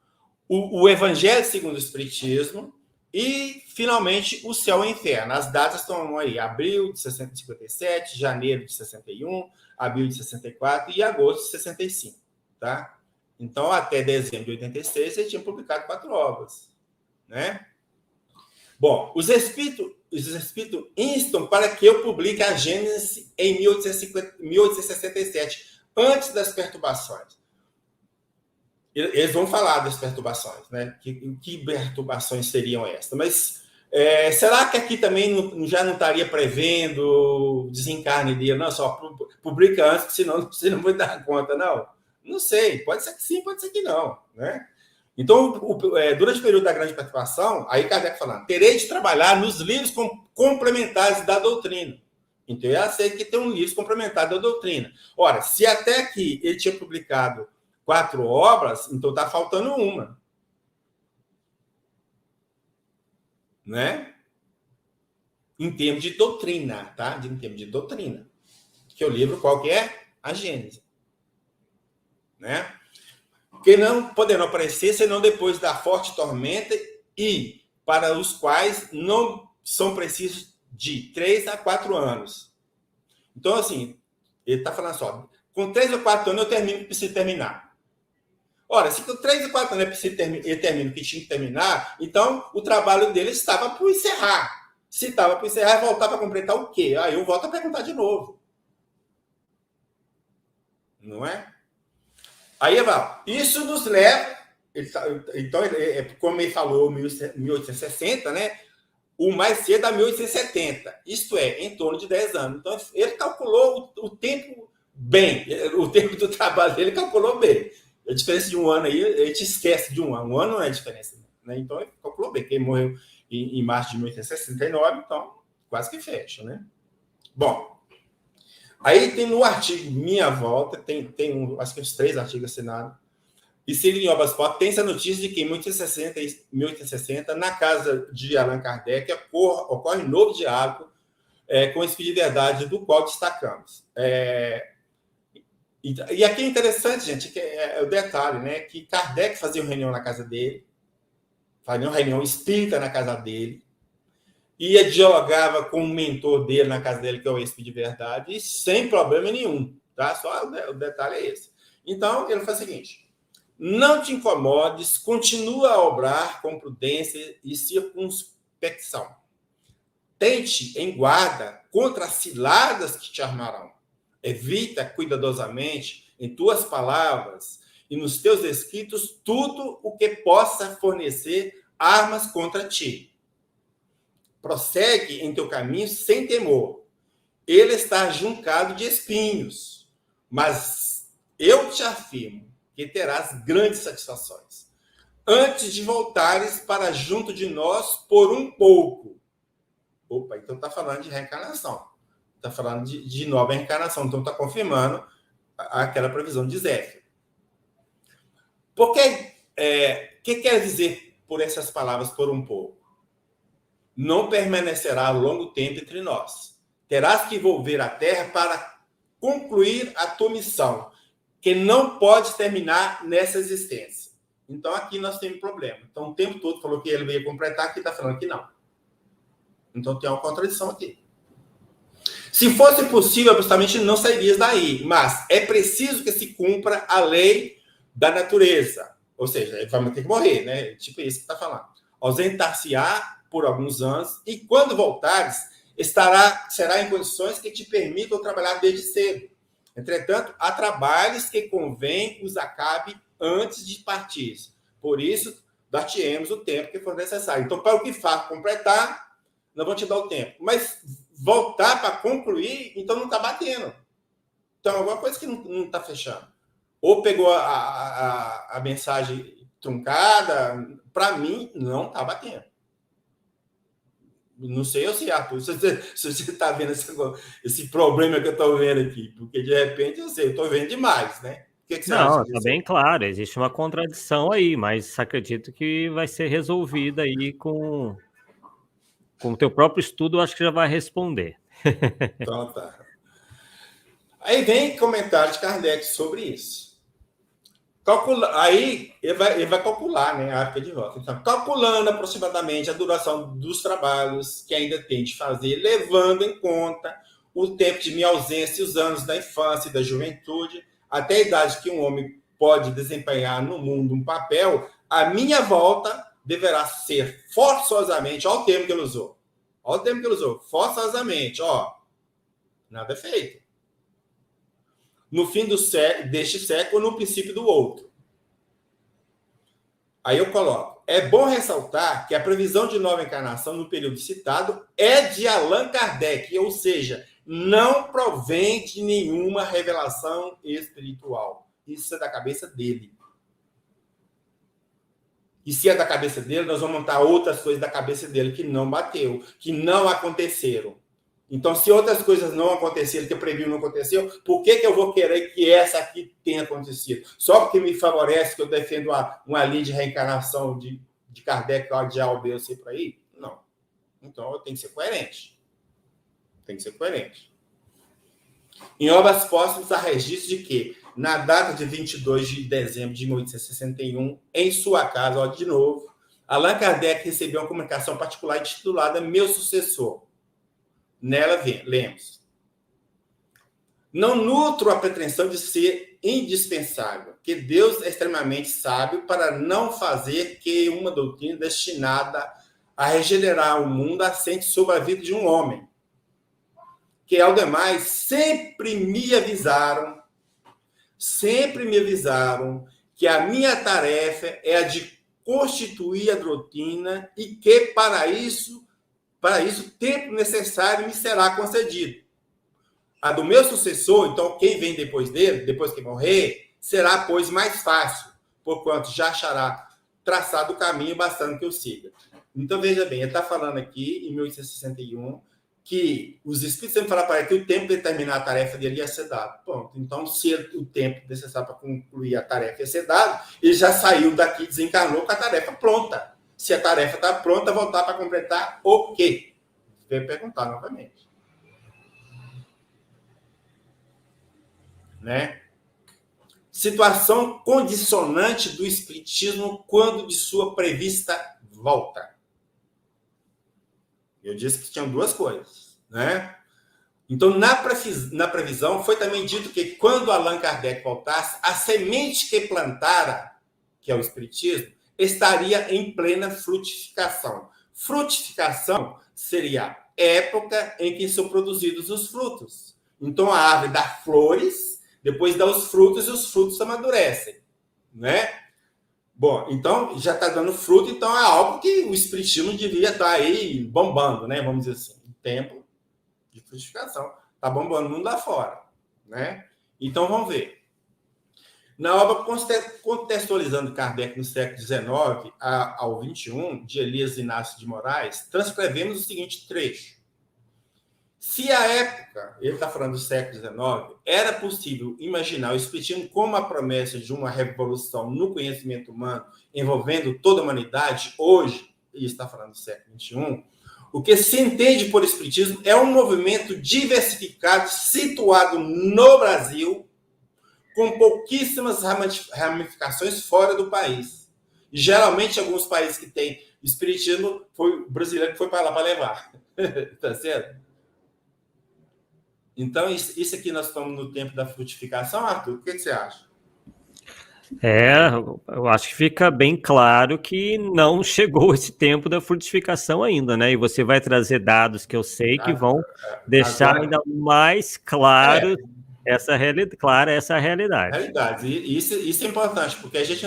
o Evangelho segundo o Espiritismo e, finalmente, o Céu e o Inferno. As datas estão aí, abril de 57, janeiro de 61, abril de 64 e agosto de 65. Tá? Então, até dezembro de 86, ele tinha publicado 4 obras. Né? Bom, os espíritos instam para que eu publique a Gênesis em 1867, antes das perturbações. Eles vão falar das perturbações, né? Que perturbações seriam essas? Mas será que aqui também já não estaria prevendo desencarne dele? Não, só publica antes, senão você não vai dar conta, não? Não sei, pode ser que sim, pode ser que não, né? Então, durante o período da grande perturbação, aí Kardec falando, terei de trabalhar nos livros complementares da doutrina. Então, eu aceito que tem um livro complementar da doutrina. Ora, se até aqui ele tinha publicado 4 obras, então está faltando uma. Né? Em termos de doutrina, tá? Em termos de doutrina. Que o livro qual que é? A Gênese. Né? Que não poderão aparecer senão depois da forte tormenta e para os quais não são precisos de 3 a 4 anos. Então, assim, ele está falando só, com 3 ou 4 anos eu termino o que preciso terminar. Ora, se com 3 ou 4 anos ele termina o que tinha que terminar, então o trabalho dele estava para encerrar. Se estava para encerrar, voltar para completar o quê? Aí eu volto a perguntar de novo. Não é? Aí, isso nos leva... Então, como ele falou, 1860, né? O mais cedo a 1870. Isto é, em torno de 10 anos. Então, ele calculou o tempo bem. O tempo do trabalho dele calculou bem. A diferença de um ano aí, a gente esquece de um ano. Um ano não é diferença. Né? Então, ele calculou bem. Ele morreu em março de 1869, então quase que fecha, né? Bom, aí tem no artigo Minha Volta, tem acho que uns 3 artigos assinados. E seguindo em Obras Pop, tem essa notícia de que em 1860, na casa de Allan Kardec, ocorre um novo diálogo com o Espírito de Verdade, do qual destacamos. E aqui é interessante, gente, que é o detalhe, né? Que Kardec fazia uma reunião na casa dele, fazia uma reunião espírita na casa dele, dialogava com o mentor dele na casa dele, que é o Espírito de Verdade, e sem problema nenhum, tá? Só o detalhe é esse. Então, ele faz o seguinte: não te incomodes, continua a obrar com prudência e circunspecção. Tente em guarda contra as ciladas que te armarão. Evita cuidadosamente em tuas palavras e nos teus escritos tudo o que possa fornecer armas contra ti. Prossegue em teu caminho sem temor. Ele está juncado de espinhos, mas eu te afirmo que terás grandes satisfações antes de voltares para junto de nós por um pouco. Opa, então está falando de reencarnação. Está falando de nova reencarnação, então está confirmando aquela previsão de Zéfiro. Porque, que quer dizer por essas palavras, por um pouco? Não permanecerá longo tempo entre nós. Terás que volver à Terra para concluir a tua missão, que não pode terminar nessa existência. Então, aqui nós temos um problema. Então, o tempo todo falou que ele ia completar, aqui está falando que não. Então, tem uma contradição aqui. Se fosse possível, absolutamente não sairias daí, mas é preciso que se cumpra a lei da natureza. Ou seja, ele vai ter que morrer, né? Tipo isso que está falando. Ausentar-se-á por alguns anos e, quando voltares, será em condições que te permitam trabalhar desde cedo. Entretanto, há trabalhos que convém os acabe antes de partir. Por isso, dar-te-emos o tempo que for necessário. Então, para o que faz completar, não vão te dar o tempo. Mas voltar para concluir, então não está batendo. Então, alguma coisa que não está fechando. Ou pegou a mensagem truncada, para mim, não está batendo. Não sei eu se Arthur, se você está vendo esse problema que eu estou vendo aqui, porque de repente eu estou vendo demais, né? O que você acha disso? Não, está bem claro, existe uma contradição aí, mas acredito que vai ser resolvida aí com o teu próprio estudo, eu acho que já vai responder. Então tá. Aí vem comentário de Kardec sobre isso. Aí ele vai calcular, né, a época de volta. Então, calculando aproximadamente a duração dos trabalhos que ainda tem de fazer, levando em conta o tempo de minha ausência e os anos da infância e da juventude, até a idade que um homem pode desempenhar no mundo um papel, a minha volta deverá ser forçosamente, olha o termo que ele usou, forçosamente, nada é feito. No fim deste século, no princípio do outro. Aí eu coloco. É bom ressaltar que a previsão de nova encarnação no período citado é de Allan Kardec, ou seja, não provém de nenhuma revelação espiritual. Isso é da cabeça dele. E se é da cabeça dele, nós vamos montar outras coisas da cabeça dele que não bateu, que não aconteceram. Então, se outras coisas não aconteceram, que eu previ não aconteceu, por que eu vou querer que essa aqui tenha acontecido? Só porque me favorece que eu defendo uma linha de reencarnação de Kardec, de A ou B, eu sei por aí? Não. Então, eu tenho que ser coerente. Em obras póstumas, há registro de que, na data de 22 de dezembro de 1861, em sua casa, de novo, Allan Kardec recebeu uma comunicação particular intitulada Meu Sucessor. Nela lemos: não nutro a pretensão de ser indispensável, que Deus é extremamente sábio para não fazer que uma doutrina destinada a regenerar o mundo assente sobre a vida de um homem. Que, ao demais, sempre me avisaram que a minha tarefa é a de constituir a doutrina e que, para isso, o tempo necessário me será concedido. A do meu sucessor, então, quem vem depois dele, depois que morrer, será, pois, mais fácil, porquanto já achará traçado o caminho bastante que eu siga. Então, veja bem, ele está falando aqui, em 1861, que os espíritos sempre falaram para ele que o tempo de terminar a tarefa dele ia ser dado. Pronto. Então, se o tempo necessário para concluir a tarefa ia ser dado, ele já saiu daqui, desencarnou com a tarefa pronta. Se a tarefa está pronta, voltar para completar o quê? Vem perguntar novamente. Né? Situação condicionante do espiritismo quando de sua prevista volta. Eu disse que tinham duas coisas, né? Então, na previsão, foi também dito que quando Allan Kardec voltasse, a semente que plantara, que é o espiritismo, estaria em plena frutificação. Frutificação seria a época em que são produzidos os frutos. Então, a árvore dá flores, depois dá os frutos e os frutos amadurecem, né? Bom, então já está dando fruto, então é algo que o espiritismo devia estar aí bombando, né? Vamos dizer assim, tempo de frutificação. Está bombando o mundo lá fora, né? Então vamos ver. Na obra Contextualizando Kardec no século XIX ao XXI, de Elias Inácio de Moraes, transcrevemos o seguinte trecho. Se à época, ele está falando do século XIX, era possível imaginar o Espiritismo como a promessa de uma revolução no conhecimento humano envolvendo toda a humanidade, hoje, e está falando do século XXI, o que se entende por Espiritismo é um movimento diversificado situado no Brasil, com pouquíssimas ramificações fora do país. E, geralmente, alguns países que têm Espiritismo, foi o brasileiro que foi para lá para levar. Tá certo? Então, isso aqui nós estamos no tempo da frutificação, Arthur? O que você acha? Eu acho que fica bem claro que não chegou esse tempo da frutificação ainda, né? E você vai trazer dados que eu sei que vão deixar agora, ainda mais claro essa realidade. Realidade. E isso é importante, porque a gente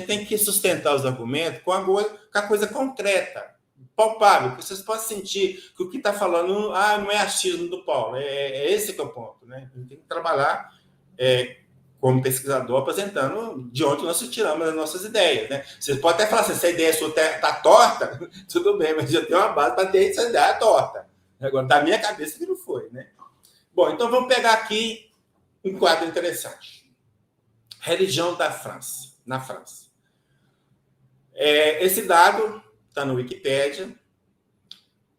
tem que sustentar os argumentos com a coisa concreta, palpável, que vocês possam sentir que o que está falando não é achismo do Paulo. Esse que é o ponto. Né? A gente tem que trabalhar como pesquisador, apresentando de onde nós tiramos as nossas ideias. Né? Vocês podem até falar assim, se a ideia sua está torta, tudo bem, mas eu tenho uma base para ter essa ideia torta. Agora, da minha cabeça que não foi. Né? Bom, então vamos pegar aqui um quadro interessante. Religião da França, na França. Esse dado está no Wikipédia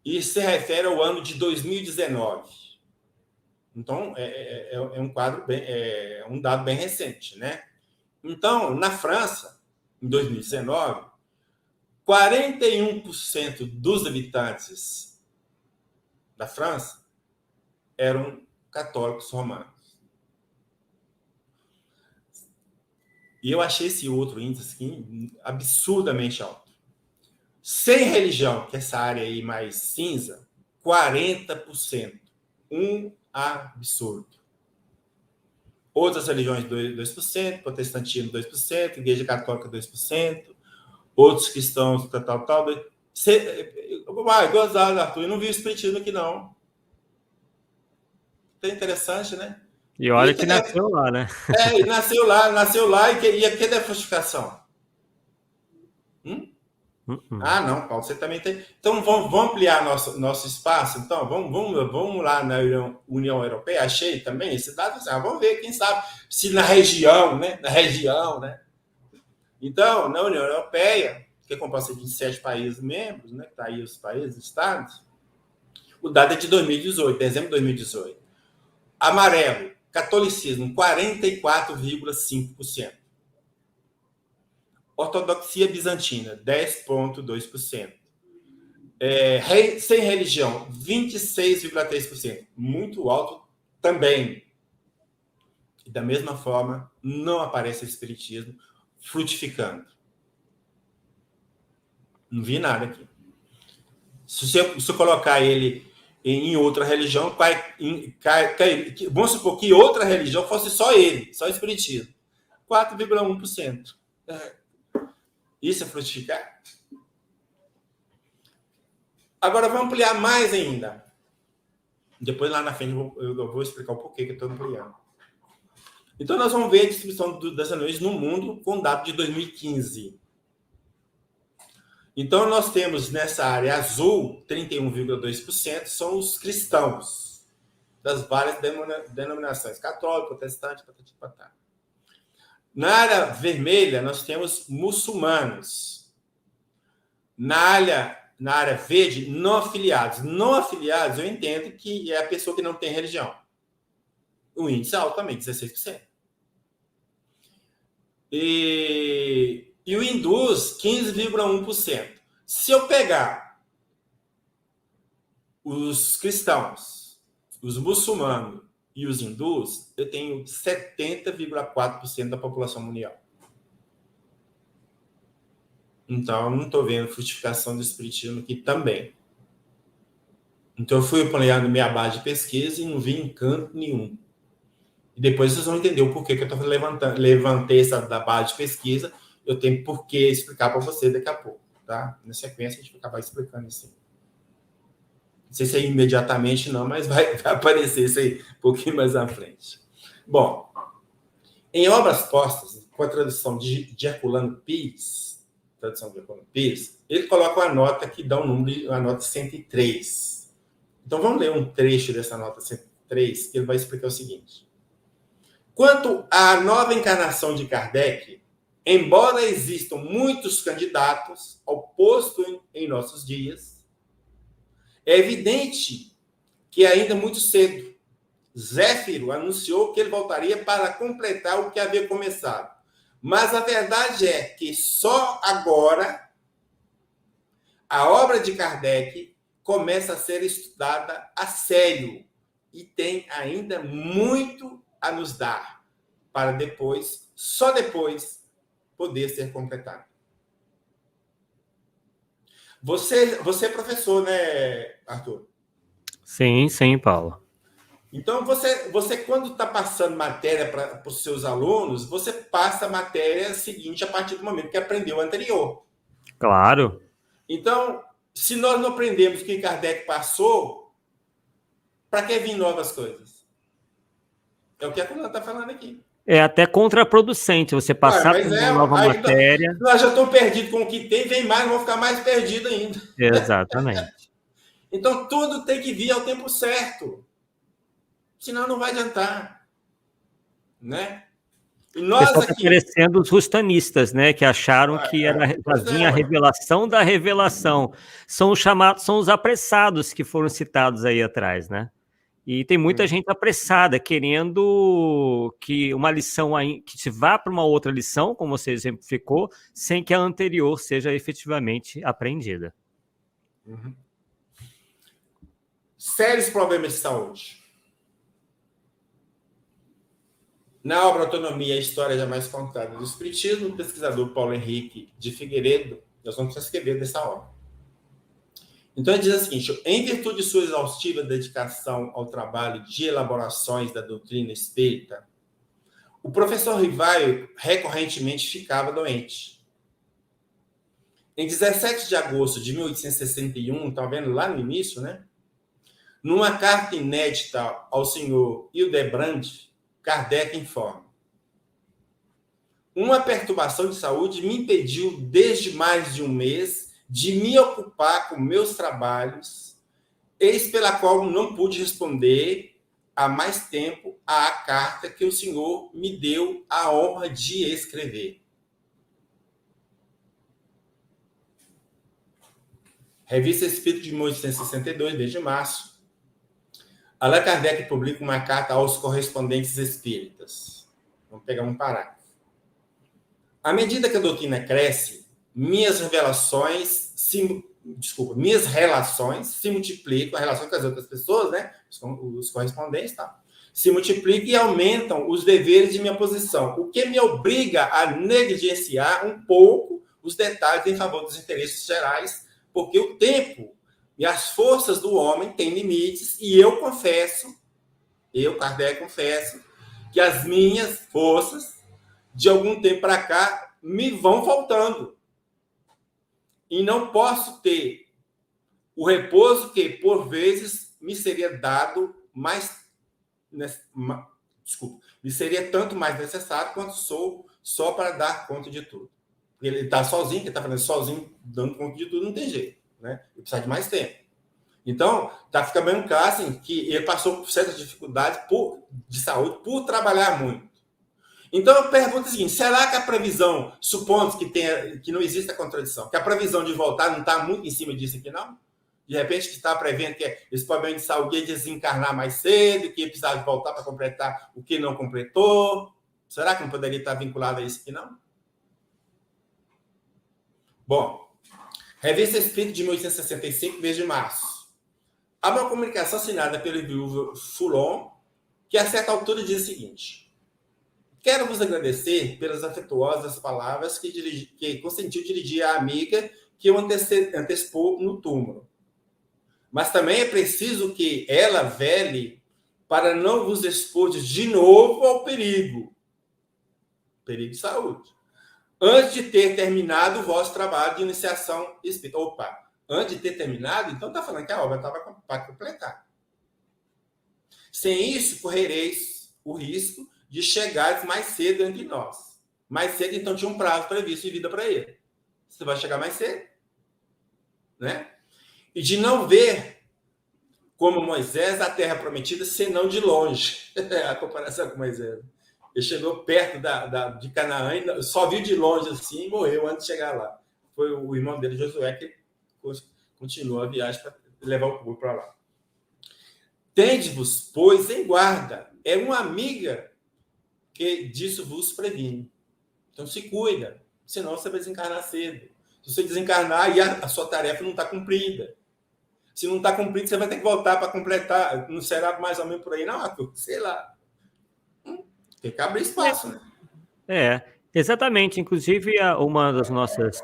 e se refere ao ano de 2019. Então, um quadro um dado bem recente, né? Então, na França, em 2019, 41% dos habitantes da França eram católicos romanos. E eu achei esse outro índice aqui absurdamente alto. Sem religião, que é essa área aí mais cinza, 40%. Um absurdo. Outras religiões, 2%, protestantismo, 2%, igreja católica, 2%, outros cristãos, tal. Vai, gozado, Arthur, eu não vi o espiritismo aqui, não. É interessante, né? E olha que nasceu lá, né? Nasceu lá e cadê a frutificação? Ah, não, Paulo, você também tem. Então, vamos ampliar nosso espaço? Então, vamos lá na União Europeia. Achei também esse dado. Vamos ver, quem sabe, se na região, né? Então, na União Europeia, que é composta de 27 países membros, né? Está aí os países, estados. O dado é de 2018, dezembro de 2018. Amarelo, catolicismo, 44,5%. Ortodoxia bizantina, 10,2%. Sem religião, 26,3%. Muito alto também. E da mesma forma, não aparece o espiritismo frutificando. Não vi nada aqui. Se eu colocar ele em outra religião, vamos supor que outra religião fosse só ele, só o espiritismo. 4,1%. Isso é frutificar? Agora vamos ampliar mais ainda. Depois lá na frente eu vou explicar o porquê que eu estou ampliando. Então nós vamos ver a distribuição das religiões no mundo com dado de 2015. Então nós temos nessa área azul, 31,2% são os cristãos das várias denominações, católico, protestante, patati. Na área vermelha, nós temos muçulmanos. Na área verde, não afiliados. Não afiliados, eu entendo que é a pessoa que não tem religião. O índice é alto também, 16%. E o hindus, 15,1%. Se eu pegar os cristãos, os muçulmanos e os hindus, eu tenho 70,4% da população mundial. Então, eu não estou vendo frutificação do espiritismo aqui também. Então, eu fui ampliando minha base de pesquisa e não vi em canto nenhum. E depois vocês vão entender o porquê que eu levantei essa da base de pesquisa. Eu tenho por que explicar para você daqui a pouco. Tá? Na sequência, a gente vai acabar explicando isso aí. Não sei se é imediatamente não, mas vai aparecer isso aí um pouquinho mais à frente. Bom, em Obras Postas, com a tradução de Herculano Pires, ele coloca uma nota que dá um número, a nota 103. Então, vamos ler um trecho dessa nota 103, que ele vai explicar o seguinte. Quanto à nova encarnação de Kardec, embora existam muitos candidatos ao posto em nossos dias, é evidente que ainda muito cedo, Zéfiro anunciou que ele voltaria para completar o que havia começado. Mas a verdade é que só agora a obra de Kardec começa a ser estudada a sério e tem ainda muito a nos dar para depois, só depois, poder ser completado. Você é professor, né, Arthur? Sim, sim, Paulo. Então, você quando está passando matéria para os seus alunos, você passa a matéria seguinte a partir do momento que aprendeu o anterior. Claro. Então, se nós não aprendemos o que Kardec passou, para que vir novas coisas? É o que a coluna está falando aqui. É até contraproducente você passar por uma nova matéria. Nós já estamos perdidos com o que tem, vem mais, vamos ficar mais perdidos ainda. Exatamente. Então, tudo tem que vir ao tempo certo. Senão não vai adiantar. Né? E nós aqui... Está parecendo os rustanistas, né? Que acharam que vinha a revelação da revelação. São os chamados, são os apressados que foram citados aí atrás, né? E tem muita gente apressada, querendo que uma lição aí, que se vá para uma outra lição, como você exemplificou, sem que a anterior seja efetivamente aprendida. Sérios problemas de saúde. Na obra Autonomia, a História Jamais Contada do Espiritismo, o pesquisador Paulo Henrique de Figueiredo, nós vamos transcrever dessa obra. Então, ele diz o seguinte, em virtude de sua exaustiva dedicação ao trabalho de elaborações da doutrina espírita, o professor Rivaio recorrentemente ficava doente. Em 17 de agosto de 1861, está vendo lá no início, né? Numa carta inédita ao senhor Hildebrand, Kardec informa: uma perturbação de saúde me impediu desde mais de um mês de me ocupar com meus trabalhos, eis pela qual não pude responder há mais tempo à carta que o senhor me deu a honra de escrever. Revista Espírito de 1862, mês de março. Allan Kardec publica uma carta aos correspondentes espíritas. Vamos pegar um parágrafo. À medida que a doutrina cresce, minhas relações se multiplicam, a relação com as outras pessoas, né? Os correspondentes, tá? Se multiplicam e aumentam os deveres de minha posição, o que me obriga a negligenciar um pouco os detalhes em favor dos interesses gerais, porque o tempo e as forças do homem têm limites, e eu, Kardec, confesso, que as minhas forças, de algum tempo para cá, me vão faltando. E não posso ter o repouso que, por vezes, me seria dado me seria tanto mais necessário quanto sou só para dar conta de tudo. Ele está sozinho, ele está fazendo sozinho, dando conta de tudo, não tem jeito, né? Ele precisa de mais tempo. Então, está ficando bem claro assim, que ele passou por certas dificuldades de saúde por trabalhar muito. Então, eu pergunto o seguinte, será que a previsão, supondo que não exista contradição, que a previsão de voltar não está muito em cima disso aqui, não? De repente, que está prevendo que esse problema de saúde ia desencarnar mais cedo, que ia precisar de voltar para completar o que não completou. Será que não poderia estar vinculado a isso aqui, não? Bom, Revista Espírito de 1865, mês de março. Há uma comunicação assinada pelo viúvo Foulon, que a certa altura diz o seguinte: quero vos agradecer pelas afetuosas palavras que consentiu dirigir à amiga que eu antecipou no túmulo. Mas também é preciso que ela vele para não vos expor de novo ao perigo de saúde, antes de ter terminado o vosso trabalho de iniciação espírita. Opa, antes de ter terminado, então está falando que a obra estava para completar. Sem isso, correreis o risco de chegares mais cedo entre nós. Mais cedo, então, tinha um prazo previsto de vida para ele. Você vai chegar mais cedo, né? E de não ver como Moisés a terra prometida, senão de longe. A comparação com Moisés. Ele chegou perto de Canaã e só viu de longe assim e morreu antes de chegar lá. Foi o irmão dele, Josué, que continuou a viagem para levar o povo para lá. Tende-vos, pois, em guarda. É uma amiga que disso vos previne. Então se cuida, senão você vai desencarnar cedo. Se você desencarnar e a sua tarefa não está cumprida. Se não está cumprida, você vai ter que voltar para completar. Não será mais ou menos por aí, não, Arthur? Sei lá. Tem que abrir espaço, né? Exatamente. Inclusive, uma das nossas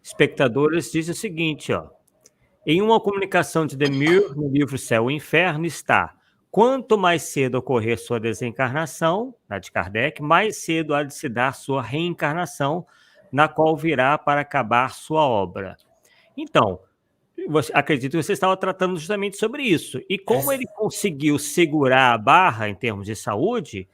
espectadoras diz o seguinte, ó. Em uma comunicação de Demure, no livro Céu e Inferno, está: quanto mais cedo ocorrer sua desencarnação, na de Kardec, mais cedo há de se dar sua reencarnação, na qual virá para acabar sua obra. Então, acredito que você estava tratando justamente sobre isso. E como ele conseguiu segurar a barra em termos de saúde,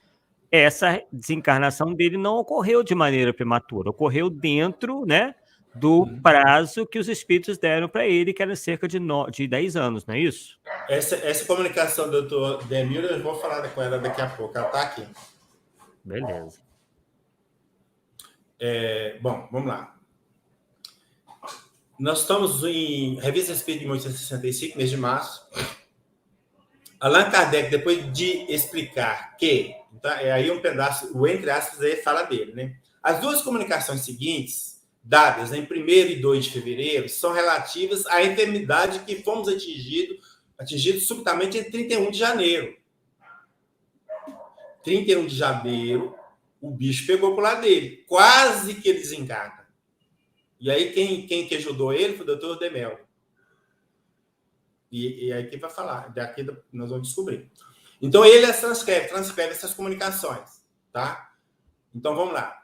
essa desencarnação dele não ocorreu de maneira prematura, ocorreu dentro, né, do prazo que os espíritos deram para ele, que era cerca de 10 anos, não é isso? Essa comunicação do Dr. Demir, eu vou falar com ela daqui a pouco. Ela está aqui. Beleza. Bom, vamos lá. Nós estamos em Revista Espírita de 1865, mês de março. Allan Kardec, depois de explicar que... Tá, aí um pedaço, o entre aspas, aí fala dele, né? As duas comunicações seguintes, dadas em 1º e 2 de fevereiro, são relativas à enfermidade que fomos atingidos subitamente em 31 de janeiro. 31 de janeiro, o bicho pegou pro lado dele. Quase que ele desencarna. E aí, quem que ajudou ele foi o Dr. Demel. E aí quem vai falar? Daqui nós vamos descobrir. Então, ele transcreve essas comunicações. Tá? Então, vamos lá.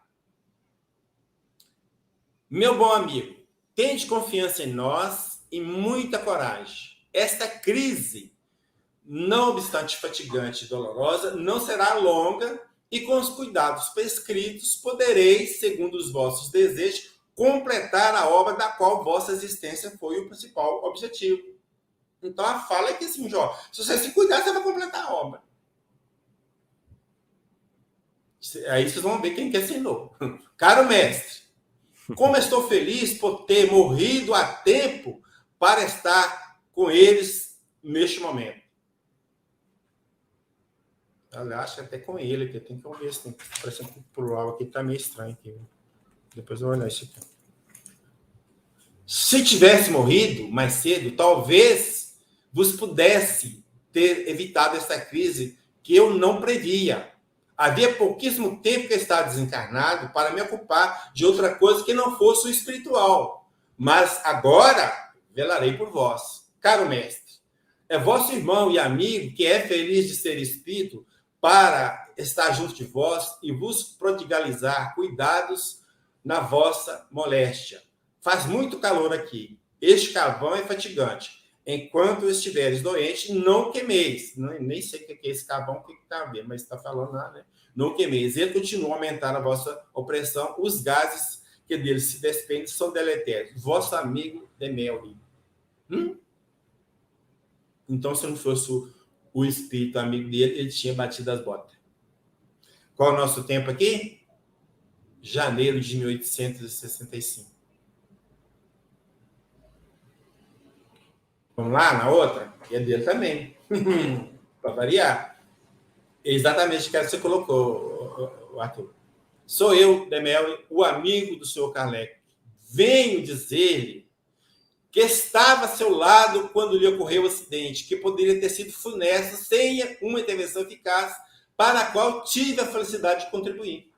Meu bom amigo, tende confiança em nós e muita coragem. Esta crise, não obstante fatigante e dolorosa, não será longa e com os cuidados prescritos podereis, segundo os vossos desejos, completar a obra da qual vossa existência foi o principal objetivo. Então a fala é que assim, Jó, se você se cuidar, você vai completar a obra. Aí vocês vão ver quem que assinou. Caro mestre, como estou feliz por ter morrido a tempo para estar com eles neste momento. Aliás, até com ele, que tem que ouvir esse tempo. Parece que plural aqui está meio estranho. Aqui. Depois eu vou olhar isso aqui. Se tivesse morrido mais cedo, talvez vos pudesse ter evitado essa crise que eu não previa. Havia pouquíssimo tempo que eu estava desencarnado para me ocupar de outra coisa que não fosse o espiritual. Mas agora velarei por vós. Caro mestre, é vosso irmão e amigo que é feliz de ser espírito para estar junto de vós e vos prodigalizar cuidados na vossa moléstia. Faz muito calor aqui. Este carvão é fatigante. Enquanto estiveres doente, não queimeis. Nem sei o que é esse carvão, o que está a ver, mas está falando lá, né? Não queimeis. Ele continua a aumentar a vossa opressão. Os gases que dele se despendem são deletérios. Vosso amigo Demelri. Então, se não fosse o espírito amigo dele, ele tinha batido as botas. Qual é o nosso tempo aqui? Janeiro de 1865. Vamos lá, na outra? E é dele também. Para variar. Exatamente o que você colocou, Arthur. Sou eu, Demelri, o amigo do senhor Kardec. Venho dizer-lhe que estava a seu lado quando lhe ocorreu o acidente, que poderia ter sido funesto sem uma intervenção eficaz, para a qual tive a felicidade de contribuir.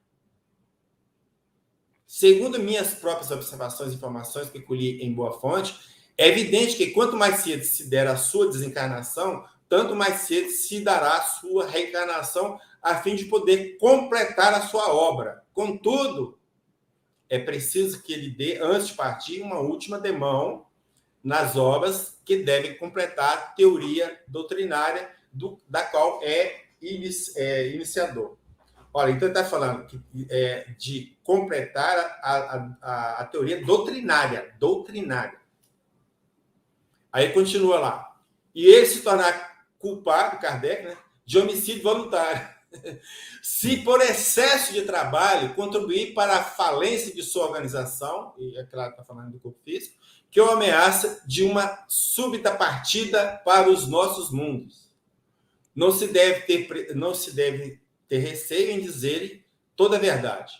Segundo minhas próprias observações e informações que colhi em boa fonte, é evidente que quanto mais cedo se der a sua desencarnação, tanto mais cedo se dará a sua reencarnação, a fim de poder completar a sua obra. Contudo, é preciso que ele dê, antes de partir, uma última demão nas obras que devem completar a teoria doutrinária da qual é iniciador. Olha, então ele está falando de completar a teoria doutrinária. Aí continua lá. E ele se tornar culpado, Kardec, né, de homicídio voluntário. Se por excesso de trabalho contribuir para a falência de sua organização, e é claro que está falando do corpo físico, que o ameaça de uma súbita partida para os nossos mundos. Não se deve ter receio em dizer toda a verdade,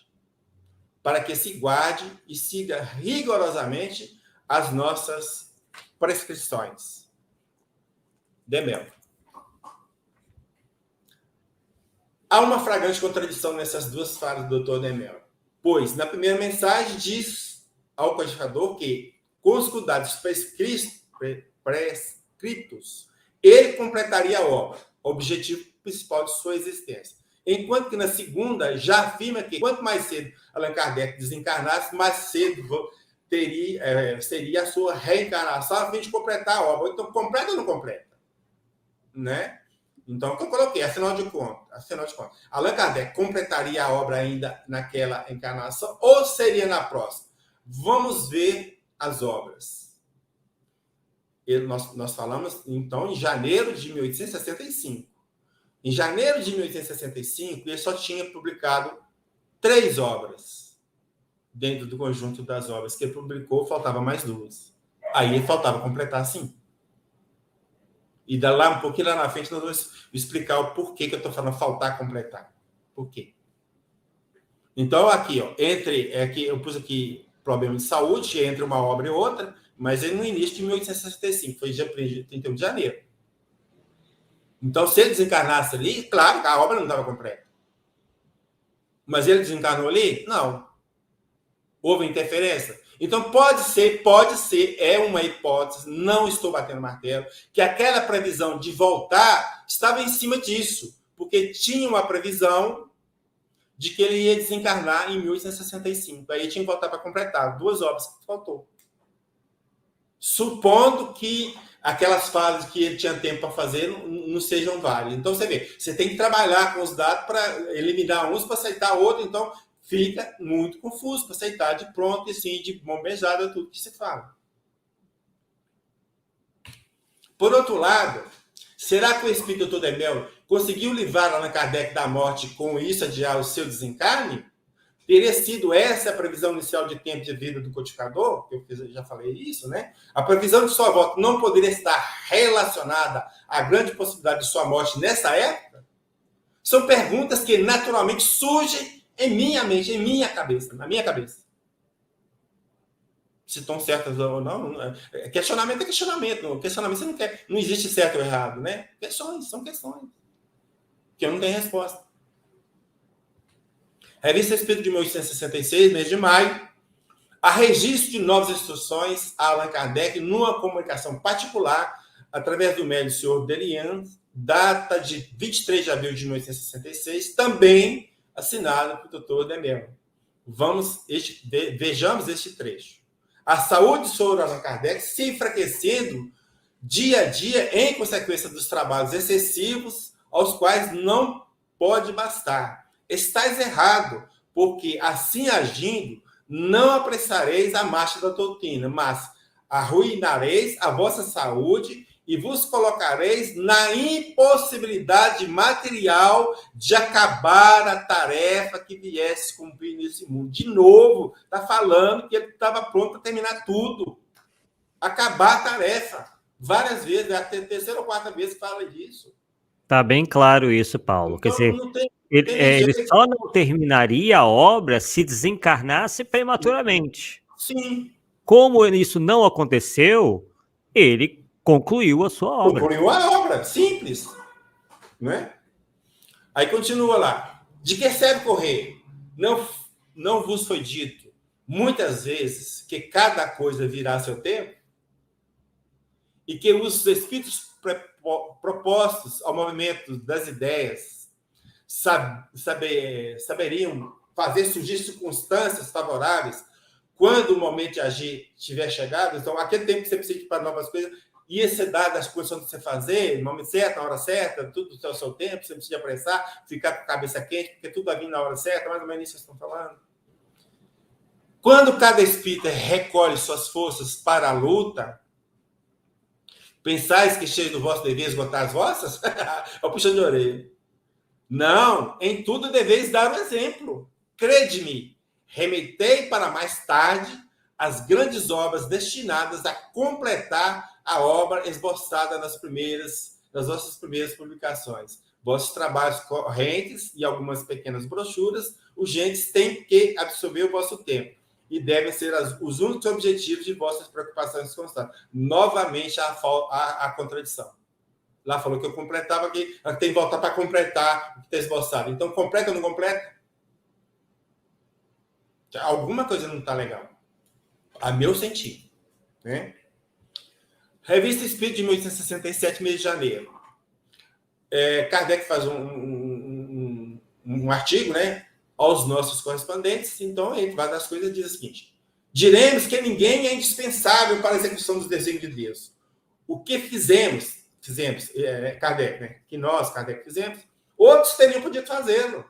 para que se guarde e siga rigorosamente as nossas prescrições. Demel. Há uma flagrante contradição nessas duas falas do Dr. Demel, pois, na primeira mensagem, diz ao codificador que, com os cuidados prescritos, ele completaria a obra, objetivo principal de sua existência. Enquanto que na segunda já afirma que quanto mais cedo Allan Kardec desencarnasse, mais cedo seria a sua reencarnação a fim de completar a obra. Então, completa ou não completa? Né? Então, o que eu coloquei, afinal de contas, Allan Kardec completaria a obra ainda naquela encarnação ou seria na próxima? Vamos ver as obras. Nós falamos, então, em janeiro de 1865. Em janeiro de 1865, ele só tinha publicado 3 obras. Dentro do conjunto das obras que ele publicou, faltava mais 2. Aí ele faltava completar, sim. E um pouquinho lá na frente, nós vamos explicar o porquê que eu estou falando faltar completar. Por quê? Então, aqui, aqui eu pus aqui problema de saúde entre uma obra e outra, mas ele no início de 1865, foi dia 31 de janeiro. Então, se ele desencarnasse ali, claro que a obra não estava completa. Mas ele desencarnou ali? Não. Houve interferência? Então, pode ser, é uma hipótese, não estou batendo martelo, que aquela previsão de voltar estava em cima disso, porque tinha uma previsão de que ele ia desencarnar em 1865. Aí tinha que voltar para completar 2 obras que faltou. Supondo que aquelas fases que ele tinha tempo para fazer não sejam válidas. Então, você vê, você tem que trabalhar com os dados para eliminar uns para aceitar outro, então fica muito confuso para aceitar de pronto e sim, de mão beijada, tudo que se fala. Por outro lado, será que o espírito Dr. Demel conseguiu livrar Allan Kardec da morte e com isso adiar o seu desencarne? Teria sido essa a previsão inicial de tempo de vida do codificador? Eu já falei isso, né? A previsão de sua volta não poderia estar relacionada à grande possibilidade de sua morte nessa época? São perguntas que naturalmente surgem em minha mente, na minha cabeça. Se estão certas ou não, questionamento é questionamento. Questionamento você não quer, não existe certo ou errado, né? Questões, são questões. Que eu não tenho resposta. Revista Espírito de 1866, mês de maio, há registro de novas instruções a Allan Kardec numa comunicação particular através do médium senhor Delian, data de 23 de abril de 1866, também assinado pelo Dr. Demel. Vejamos este trecho. A saúde de senhor Allan Kardec se enfraquecendo dia a dia em consequência dos trabalhos excessivos aos quais não pode bastar. Estais errado, porque assim agindo, não apressareis a marcha da doutrina, mas arruinareis a vossa saúde e vos colocareis na impossibilidade material de acabar a tarefa que viesse cumprir nesse mundo. De novo, está falando que ele estava pronto para terminar tudo. Acabar a tarefa. Várias vezes, é a terceira ou quarta vez que fala disso. Está bem claro isso, Paulo. Então, quer dizer, ele só não terminaria a obra se desencarnasse prematuramente. Sim. Como isso não aconteceu, ele concluiu a sua obra. Concluiu a obra, simples. Não é? Aí continua lá. De que serve correr? Não vos foi dito muitas vezes que cada coisa virá a seu tempo? E que os espíritos propostos ao movimento das ideias saberiam fazer surgir circunstâncias favoráveis quando o momento de agir tiver chegado. Então, aquele tempo que você precisa para novas coisas ia ser dado as condições de você fazer, no momento certo, na hora certa, tudo no seu tempo, você não precisa apressar, ficar com a cabeça quente, porque tudo vai vir na hora certa, mais ou menos isso que vocês estão falando. Quando cada espírito recolhe suas forças para a luta, Pensais que cheio do vosso dever esgotar as vossas? É o puxão de orelha. Não, em tudo deveis dar o exemplo. Crede-me, remetei para mais tarde as grandes obras destinadas a completar a obra esboçada nas vossas primeiras publicações. Vossos trabalhos correntes e algumas pequenas brochuras urgentes têm que absorver o vosso tempo e devem ser os únicos objetivos de vossas preocupações constantes. Novamente, a contradição. Lá falou que eu completava, que tem que voltar para completar o que está esboçado. Então, completa ou não completa? Alguma coisa não está legal. A meu sentido. Né? Revista Espírito de 1867, mês de janeiro. Kardec faz um artigo, né, aos nossos correspondentes. Então, entre várias coisas, diz o seguinte: diremos que ninguém é indispensável para a execução dos desígnios de Deus. O que fizemos, Kardec, né, que nós, Kardec, fizemos, outros teriam podido fazê-lo.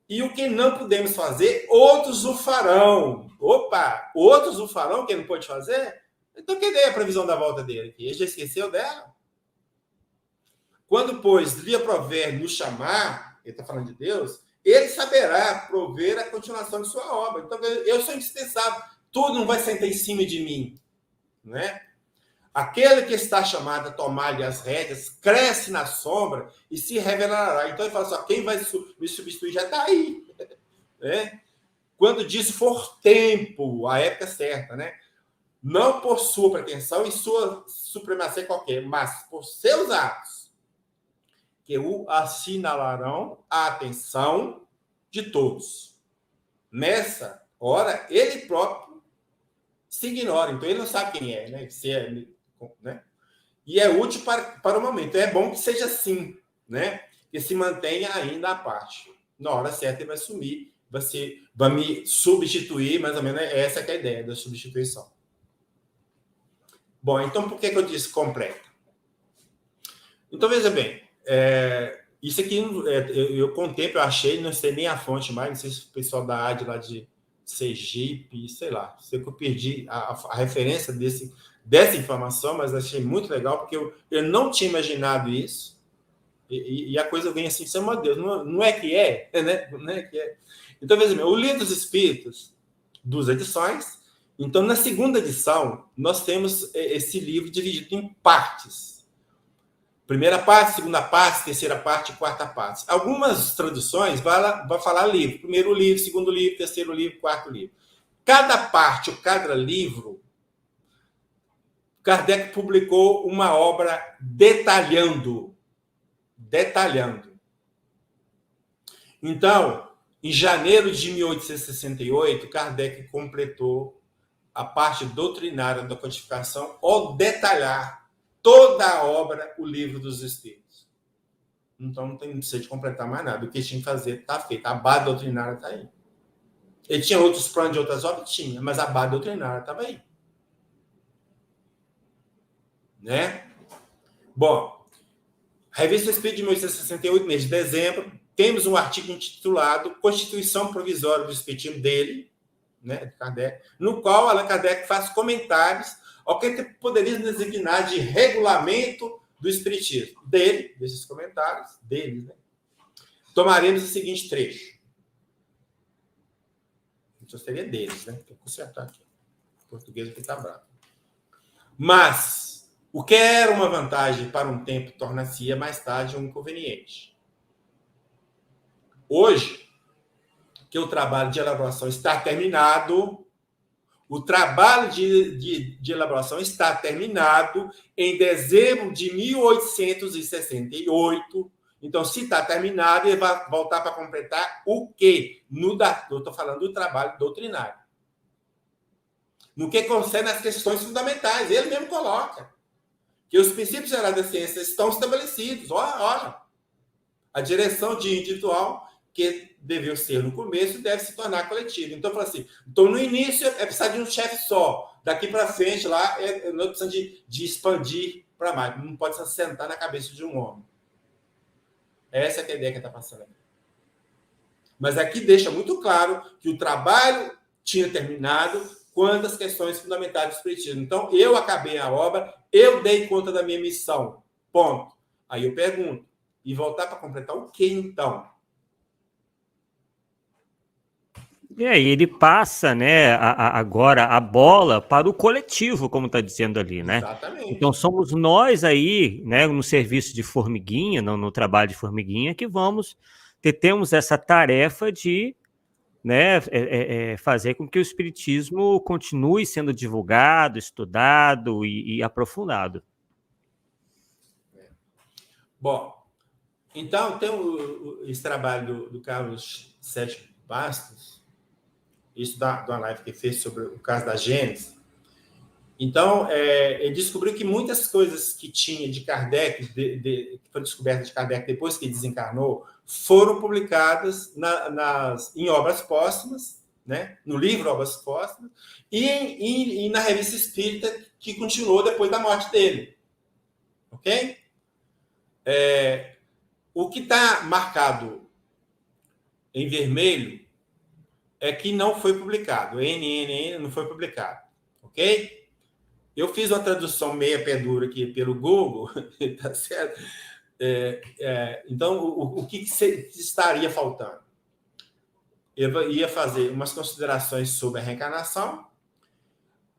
E o que não podemos fazer, outros o farão. Opa, outros o farão, que ele não pode fazer? Então, que dei a previsão da volta dele aqui? Ele já esqueceu dela? Quando, pois, lhe aprover nos chamar, ele está falando de Deus, ele saberá prover a continuação de sua obra. Então, eu sou indispensável. Tudo não vai sentar em cima de mim. Né? Aquele que está chamado a tomar-lhe as rédeas cresce na sombra e se revelará. Então, ele fala assim, quem vai me substituir já está aí. Né? Quando diz for tempo, a época certa, né? Não por sua pretensão e sua supremacia qualquer, mas por seus atos, que o assinalarão a atenção de todos. Nessa hora, ele próprio se ignora. Então, ele não sabe quem é, né? Se é, né? E é útil para o momento. É bom que seja assim, né? Que se mantenha ainda à parte. Na hora certa, ele vai sumir, vai me substituir, mais ou menos essa que é a ideia da substituição. Bom, então por que eu disse completa? Então, veja bem, isso aqui eu contemplo, eu achei, não sei nem a fonte mais, não sei se o pessoal da AD lá de Sergipe, sei lá, sei que eu perdi a referência dessa informação, mas achei muito legal, porque eu não tinha imaginado isso, e a coisa vem assim, meu Deus, não é que é, né? Não é que é. Então, veja bem, o Livro dos Espíritos, 2 edições. Então, na segunda edição, nós temos esse livro dividido em partes. Primeira parte, segunda parte, terceira parte e quarta parte. Algumas traduções vai falar livro. Primeiro livro, segundo livro, terceiro livro, quarto livro. Cada parte, ou cada livro, Kardec publicou uma obra detalhando. Então, em janeiro de 1868, Kardec completou a parte doutrinária da codificação ao detalhar toda a obra, o Livro dos Espíritos. Então, não precisa de completar mais nada. O que tinha que fazer está feito. A base doutrinária está aí. Ele tinha outros planos de outras obras? Tinha, mas a base doutrinária estava aí. Né? Bom, Revista Espírita de 1868, mês de dezembro, temos um artigo intitulado Constituição Provisória do Espiritismo dele, né, de Kardec, no qual Allan Kardec faz comentários ao que poderia designar de regulamento do Espiritismo. Desses comentários, deles, né? Tomaremos o seguinte trecho. Isso seria deles, né? Tem que consertar aqui. O português aqui está bravo. Mas o que era uma vantagem para um tempo torna-se mais tarde um inconveniente. Hoje, que o trabalho de elaboração está terminado, o trabalho de elaboração está terminado em dezembro de 1868. Então, se está terminado, ele vai voltar para completar o quê? Eu estou falando do trabalho doutrinário. No que concerne as questões fundamentais, ele mesmo coloca que os princípios gerais da ciência estão estabelecidos. Olha, a direção de individual que deveu ser no começo deve se tornar coletiva. Então, fala assim, no início é precisar de um chefe só. Daqui para frente, lá, não precisa de expandir para mais. Não pode se assentar na cabeça de um homem. Essa é a ideia que está passando aqui. Mas aqui deixa muito claro que o trabalho tinha terminado quanto às questões fundamentais do Espiritismo. Então, eu acabei a obra, eu dei conta da minha missão. Ponto. Aí eu pergunto, e voltar para completar o que então? E aí ele passa, né, agora a bola para o coletivo, como está dizendo ali, né? Exatamente. Então somos nós aí, né, no serviço de formiguinha, no trabalho de formiguinha, que temos essa tarefa de, né, fazer com que o Espiritismo continue sendo divulgado, estudado e aprofundado. Bom, então tem esse trabalho do Carlos Sérgio Bastos, isso da live que fez sobre o caso da Gênesis. Então, ele descobriu que muitas coisas que tinha de Kardec, que foi descoberta de Kardec depois que ele desencarnou, foram publicadas em obras póstumas, né? No livro Obras Póstumas, e na Revista Espírita, que continuou depois da morte dele. Ok? O que está marcado em vermelho é que não foi publicado. NNN não foi publicado. Ok? Eu fiz uma tradução meia pé dura aqui pelo Google, tá certo? Então, o que estaria faltando? Eu ia fazer umas considerações sobre a reencarnação,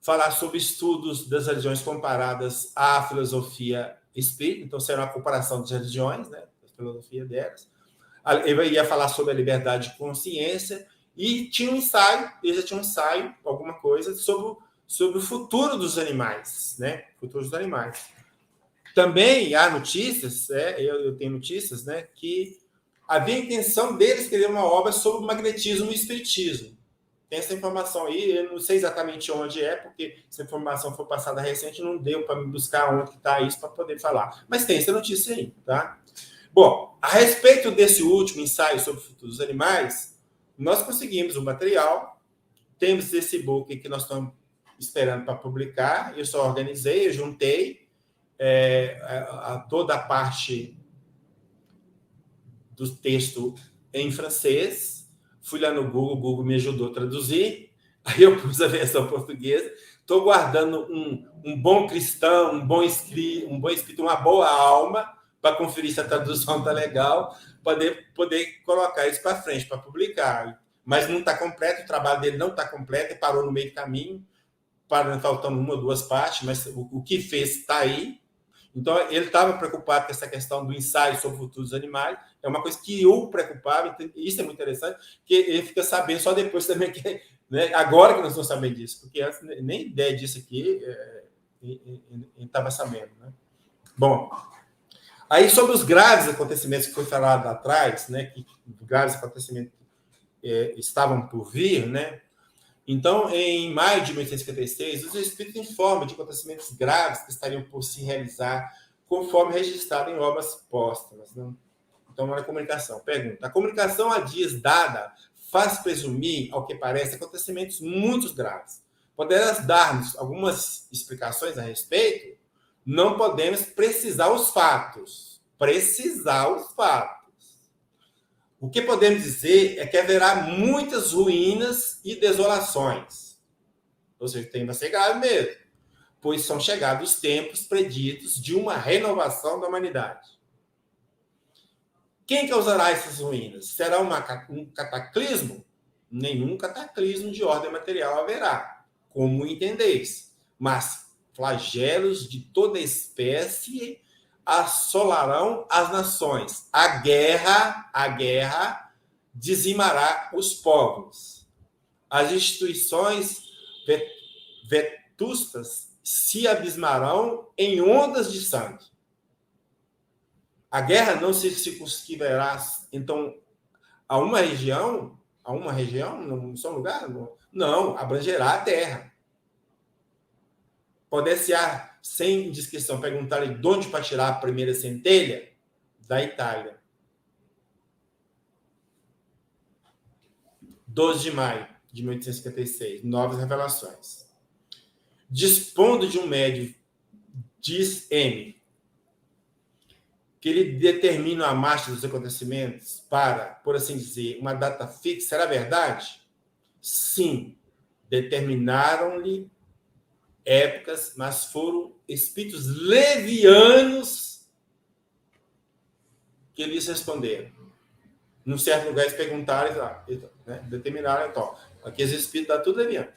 falar sobre estudos das religiões comparadas à filosofia espírita, então será uma comparação das religiões, né? A filosofia delas. Eu ia falar sobre a liberdade de consciência e tinha um ensaio, alguma coisa, sobre o futuro dos animais, né? Futuro dos animais. Também há notícias, eu tenho notícias, né, que havia a intenção deles escrever uma obra sobre o magnetismo e o espiritismo. Tem essa informação aí, eu não sei exatamente onde porque essa informação foi passada recente, não deu para me buscar onde está isso para poder falar. Mas tem essa notícia aí, tá? Bom, a respeito desse último ensaio sobre o futuro dos animais, nós conseguimos o material, temos esse book que nós estamos esperando para publicar, eu só organizei, eu juntei toda a parte do texto em francês, fui lá no Google, o Google me ajudou a traduzir, aí eu pus a versão portuguesa, estou guardando um bom cristão, um bom espírito, uma boa alma, para conferir se a tradução está legal, poder colocar isso para frente, para publicar. Mas não está completo, o trabalho dele não está completo, ele parou no meio do caminho, faltando uma ou duas partes, mas o que fez está aí. Então, ele estava preocupado com essa questão do ensaio sobre o futuro dos animais, é uma coisa que o preocupava, e isso é muito interessante, que ele fica sabendo só depois também, né, agora que nós estamos sabendo disso, porque antes nem ideia disso aqui ele estava sabendo. Né? Bom, aí sobre os graves acontecimentos que foi falado lá atrás, né, que graves acontecimentos estavam por vir, né? Então, em maio de 1856, os espíritos informam de acontecimentos graves que estariam por se realizar, conforme registrado em obras póstumas. Né? Então, na comunicação. Pergunta: a comunicação há dias dada faz presumir, ao que parece, acontecimentos muito graves. Poderás dar-nos algumas explicações a respeito? Não podemos precisar os fatos. O que podemos dizer é que haverá muitas ruínas e desolações. Ou seja, vai ser grave mesmo, pois são chegados os tempos preditos de uma renovação da humanidade. Quem causará essas ruínas? Será um cataclismo? Nenhum cataclismo de ordem material haverá, como entendeis, mas flagelos de toda espécie assolarão as nações. A guerra dizimará os povos. As instituições vetustas se abismarão em ondas de sangue. A guerra não se circunscreverá, então, a uma região, não só um lugar? Não, abrangerá a terra. Poder-se-á, sem indiscrição, perguntar-lhe de onde para tirar a primeira centelha? Da Itália. 12 de maio de 1856. Novas revelações. Dispondo de um médio, diz M, que ele determina a marcha dos acontecimentos para, por assim dizer, uma data fixa. Será verdade? Sim. determinaram-lhe épocas, mas foram espíritos levianos que lhes responderam. Num certo lugar, eles perguntaram, né, determinaram, então, aqueles espíritos estão tudo leviano.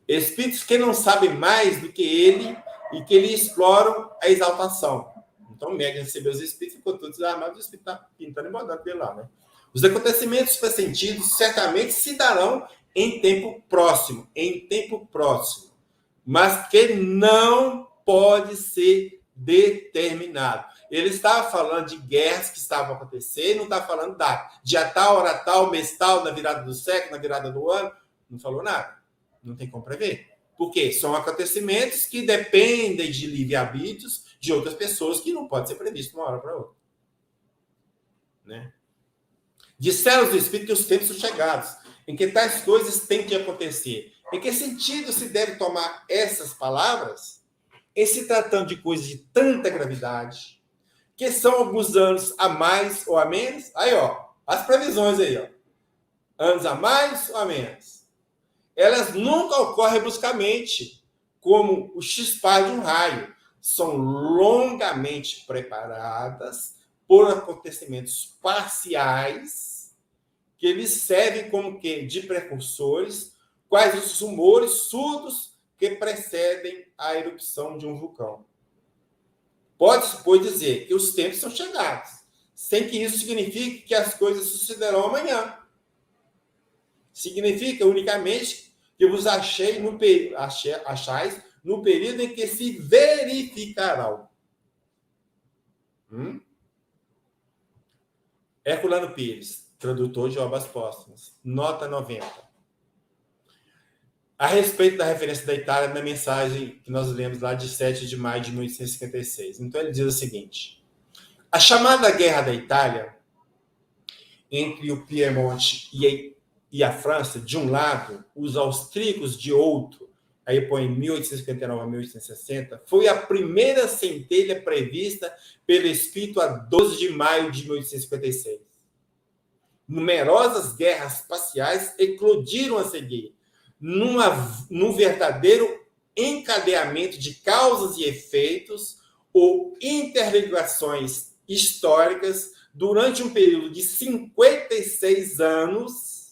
Espíritos que não sabem mais do que ele e que lhe exploram a exaltação. Então, o médium recebeu os espíritos, ficou tudo desarmado, o espírito está pintando e bordando dele lá, né? Os acontecimentos pressentidos certamente se darão em tempo próximo, mas que não pode ser determinado. Ele estava falando de guerras que estavam acontecendo, não estava falando dia tal, hora tal, mês tal, na virada do século, na virada do ano, não falou nada. Não tem como prever. Por quê? São acontecimentos que dependem de livre-arbítrios de outras pessoas que não pode ser previsto de uma hora para outra. Né? Disseram os espíritos que os tempos são chegados, em que tais coisas têm que acontecer. Em que sentido se deve tomar essas palavras? Em se tratando de coisas de tanta gravidade, que são alguns anos a mais ou a menos. Aí, ó, as previsões aí, ó. Anos a mais ou a menos. Elas nunca ocorrem bruscamente, como o chispar de um raio. São longamente preparadas por acontecimentos parciais que lhes servem como que de precursores, quais os rumores surdos que precedem a erupção de um vulcão. Pode-se, pois, dizer que os tempos são chegados, sem que isso signifique que as coisas sucederão amanhã. Significa unicamente que vos achais no período em que se verificarão. Herculano Pires, tradutor de obras póstumas, nota 90. A respeito da referência da Itália na mensagem que nós lemos lá de 7 de maio de 1856. Então ele diz o seguinte: a chamada Guerra da Itália, entre o Piemonte e a França, de um lado, os austríacos de outro, aí põe 1859 a 1860, foi a primeira centelha prevista pelo Espírito a 12 de maio de 1856. Numerosas guerras espaciais eclodiram a seguir, num verdadeiro encadeamento de causas e efeitos ou interligações históricas durante um período de 56 anos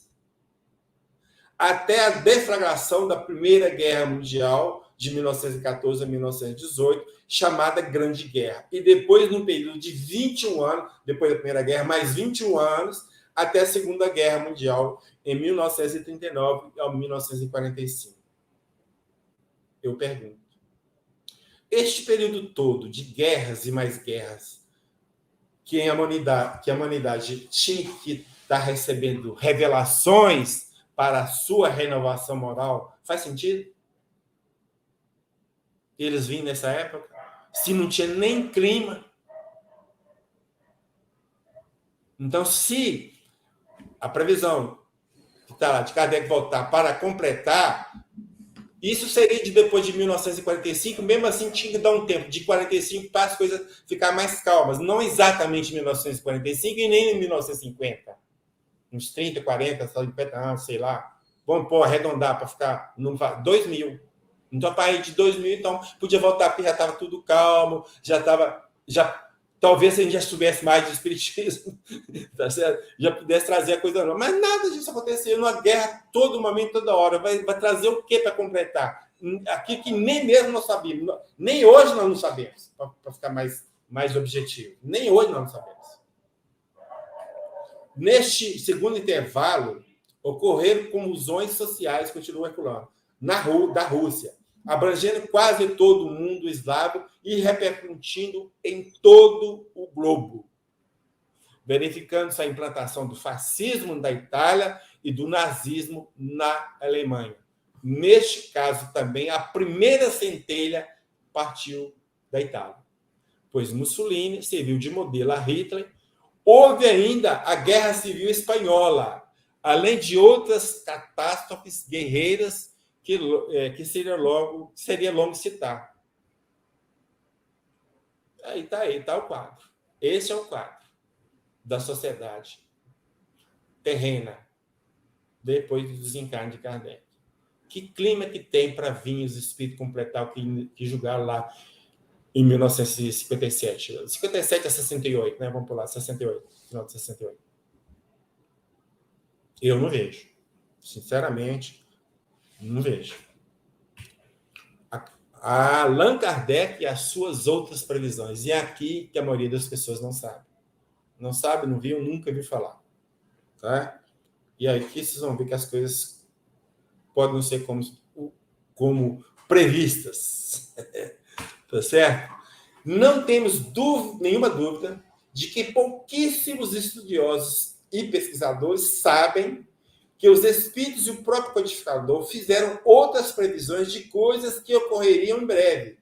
até a deflagração da Primeira Guerra Mundial, de 1914 a 1918, chamada Grande Guerra. E depois, num período de 21 anos, depois da Primeira Guerra, mais 21 anos, até a Segunda Guerra Mundial, em 1939 a 1945. Eu pergunto, este período todo de guerras e mais guerras, que a humanidade tinha que estar recebendo revelações para a sua renovação moral, faz sentido? Eles vinham nessa época, se não tinha nem clima. Então, se a previsão que está lá de Kardec voltar para completar, isso seria de depois de 1945, mesmo assim tinha que dar um tempo de 45 para as coisas ficarem mais calmas. Não exatamente em 1945 e nem em 1950. Uns 30, 40, sei lá. Vamos arredondar para ficar 2000. Então, a partir de 2000, então, podia voltar porque já estava tudo calmo, talvez a gente já soubesse mais de espiritismo, tá certo? Já pudesse trazer a coisa nova. Mas nada disso aconteceu. Numa guerra, todo momento, toda hora. Vai trazer o quê para completar? Aqui que nem mesmo nós sabíamos. Nem hoje nós não sabemos, para ficar mais objetivo. Nem hoje nós não sabemos. Neste segundo intervalo, ocorreram comoções sociais, continua Herculano, da Rússia, abrangendo quase todo o mundo eslavo e repercutindo em todo o globo, verificando-se a implantação do fascismo na Itália e do nazismo na Alemanha. Neste caso, também, a primeira centelha partiu da Itália, pois Mussolini serviu de modelo a Hitler. Houve ainda a Guerra Civil Espanhola, além de outras catástrofes guerreiras que seria longo citar. Aí está o quadro. Esse é o quadro da sociedade terrena depois do desencarne de Kardec. Que clima que tem para vir os espíritos completar o que julgaram lá em 1957? 57 a 68, né? Vamos pular, 68, final de 68. Eu não vejo. Sinceramente, não vejo. A Allan Kardec e as suas outras previsões. E é aqui que a maioria das pessoas não sabe. Não sabe, não viu, nunca viu falar. Tá? E aí que vocês vão ver que as coisas podem não ser como previstas. Tá certo? Não temos nenhuma dúvida de que pouquíssimos estudiosos e pesquisadores sabem que os espíritos e o próprio codificador fizeram outras previsões de coisas que ocorreriam em breve.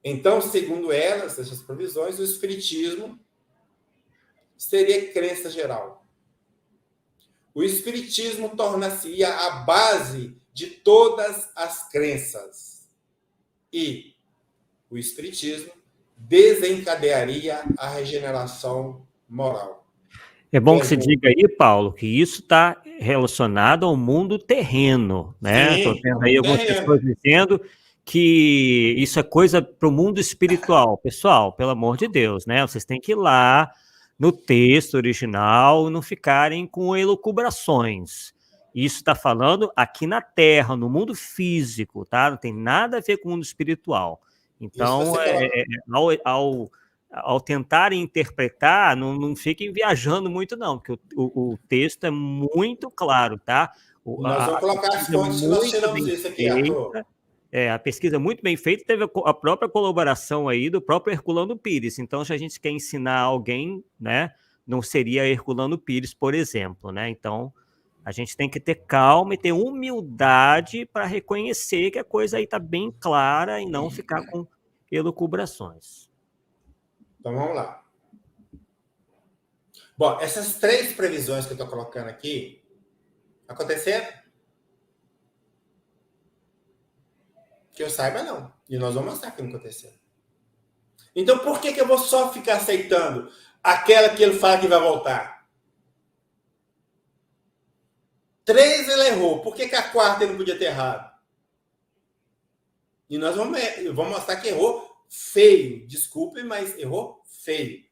Então, segundo elas, essas previsões, o espiritismo seria crença geral. O espiritismo tornar-se-ia a base de todas as crenças. E o espiritismo desencadearia a regeneração moral. É bom que você diga aí, Paulo, que isso está relacionado ao mundo terreno, né? Estou vendo aí algumas pessoas dizendo que isso é coisa para o mundo espiritual. Pessoal, pelo amor de Deus, né? Vocês têm que ir lá no texto original, não ficarem com elucubrações. Isso está falando aqui na Terra, no mundo físico, tá? Não tem nada a ver com o mundo espiritual. Então, ao tentarem interpretar, não fiquem viajando muito, não, porque o texto é muito claro, tá? Nós vamos colocar as fontes que nós tiramos isso aqui, Arthur. A pesquisa muito bem feita, teve a própria colaboração aí do próprio Herculano Pires. Então, se a gente quer ensinar alguém, né, não seria Herculano Pires, por exemplo, né? Então, a gente tem que ter calma e ter humildade para reconhecer que a coisa aí está bem clara e não ficar com elucubrações. Então, vamos lá. Bom, essas 3 previsões que eu estou colocando aqui aconteceram? Que eu saiba, não. E nós vamos mostrar que não aconteceu. Então, por que eu vou só ficar aceitando aquela que ele fala que vai voltar? 3 ele errou. Por que a 4ª ele não podia ter errado? E nós vamos mostrar que errou feio. Desculpe, mas errou feio.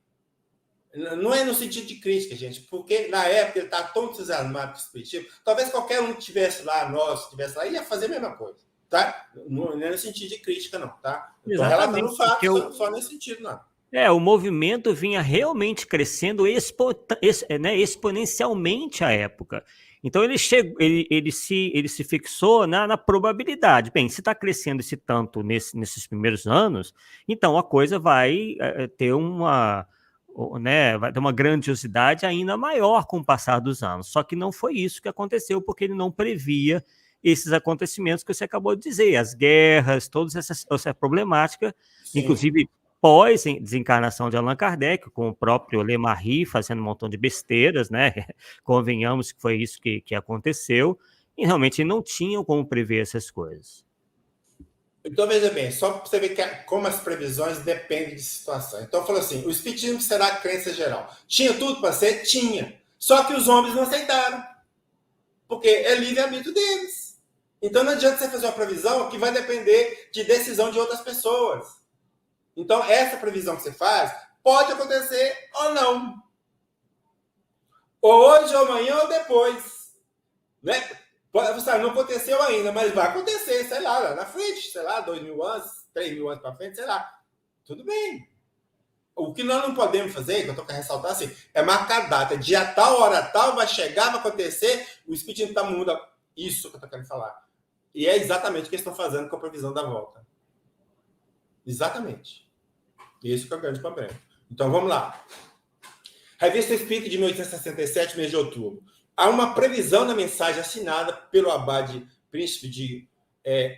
Não é no sentido de crítica, gente, porque na época ele está tão entusiasmado com o espiritismo, talvez qualquer um que estivesse lá, nós que estivesse lá, ia fazer a mesma coisa, tá? Não é no sentido de crítica, não, tá? Estou relatando fatos, só nesse sentido, não. O movimento vinha realmente crescendo exponencialmente à época. Então ele se fixou na probabilidade. Bem, se está crescendo esse tanto nesses primeiros anos, então a coisa vai ter vai ter uma grandiosidade ainda maior com o passar dos anos. Só que não foi isso que aconteceu, porque ele não previa esses acontecimentos que você acabou de dizer, as guerras, toda essa problemática, sim, inclusive pós-desencarnação de Allan Kardec, com o próprio Lemarie fazendo um montão de besteiras, né? Convenhamos que foi isso que aconteceu, e realmente não tinham como prever essas coisas. Então, veja bem, só para você ver como as previsões dependem de situação. Então, falou assim, o espiritismo será a crença geral. Tinha tudo para ser? Tinha. Só que os homens não aceitaram, porque é livre-arbítrio deles. Então, não adianta você fazer uma previsão que vai depender de decisão de outras pessoas. Então, essa previsão que você faz pode acontecer ou não. Ou hoje, ou amanhã, ou depois. Né? Não aconteceu ainda, mas vai acontecer, sei lá na frente, sei lá, 2.000 anos, 3.000 anos para frente, sei lá. Tudo bem. O que nós não podemos fazer, que eu estou querendo ressaltar assim, é marcar a data. Dia tal, hora tal, vai chegar, vai acontecer, o espiritismo está muda. Isso que eu estou querendo falar. E é exatamente o que eles estão fazendo com a previsão da volta. Exatamente. Isso que é o grande problema. Então, vamos lá. Revista Espírita de 1867, mês de outubro. Há uma previsão na mensagem assinada pelo abade príncipe de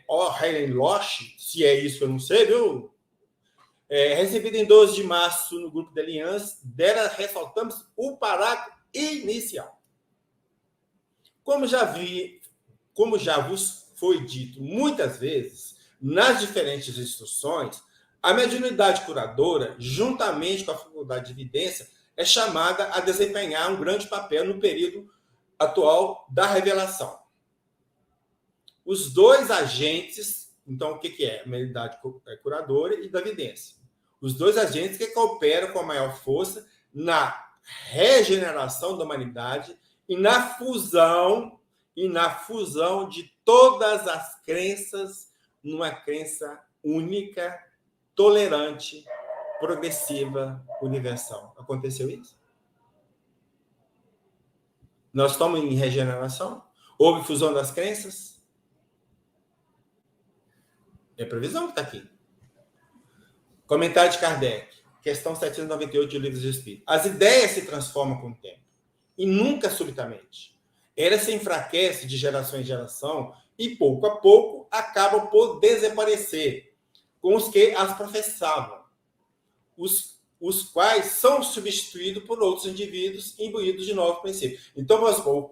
Hohenlohe, se é isso, eu não sei, viu? Recebida em 12 de março no grupo de aliança, dela ressaltamos o parágrafo inicial. Como já vos foi dito muitas vezes, nas diferentes instruções, a mediunidade curadora, juntamente com a faculdade de evidência, é chamada a desempenhar um grande papel no período atual da revelação. os dois agentes, então, o que é? A mediunidade curadora e da vidência. Os dois agentes que cooperam com a maior força na regeneração da humanidade e na fusão de todas as crenças numa crença única, tolerante, progressiva, universal. Aconteceu isso? Nós estamos em regeneração? Houve fusão das crenças? É a previsão que está aqui. Comentário de Kardec, questão 798 do Livro dos Espíritos. As ideias se transformam com o tempo, e nunca subitamente. Elas se enfraquecem de geração em geração e, pouco a pouco, acabam por desaparecer com os que as professavam, os quais são substituídos por outros indivíduos imbuídos de novos princípios. Então, vamos supor,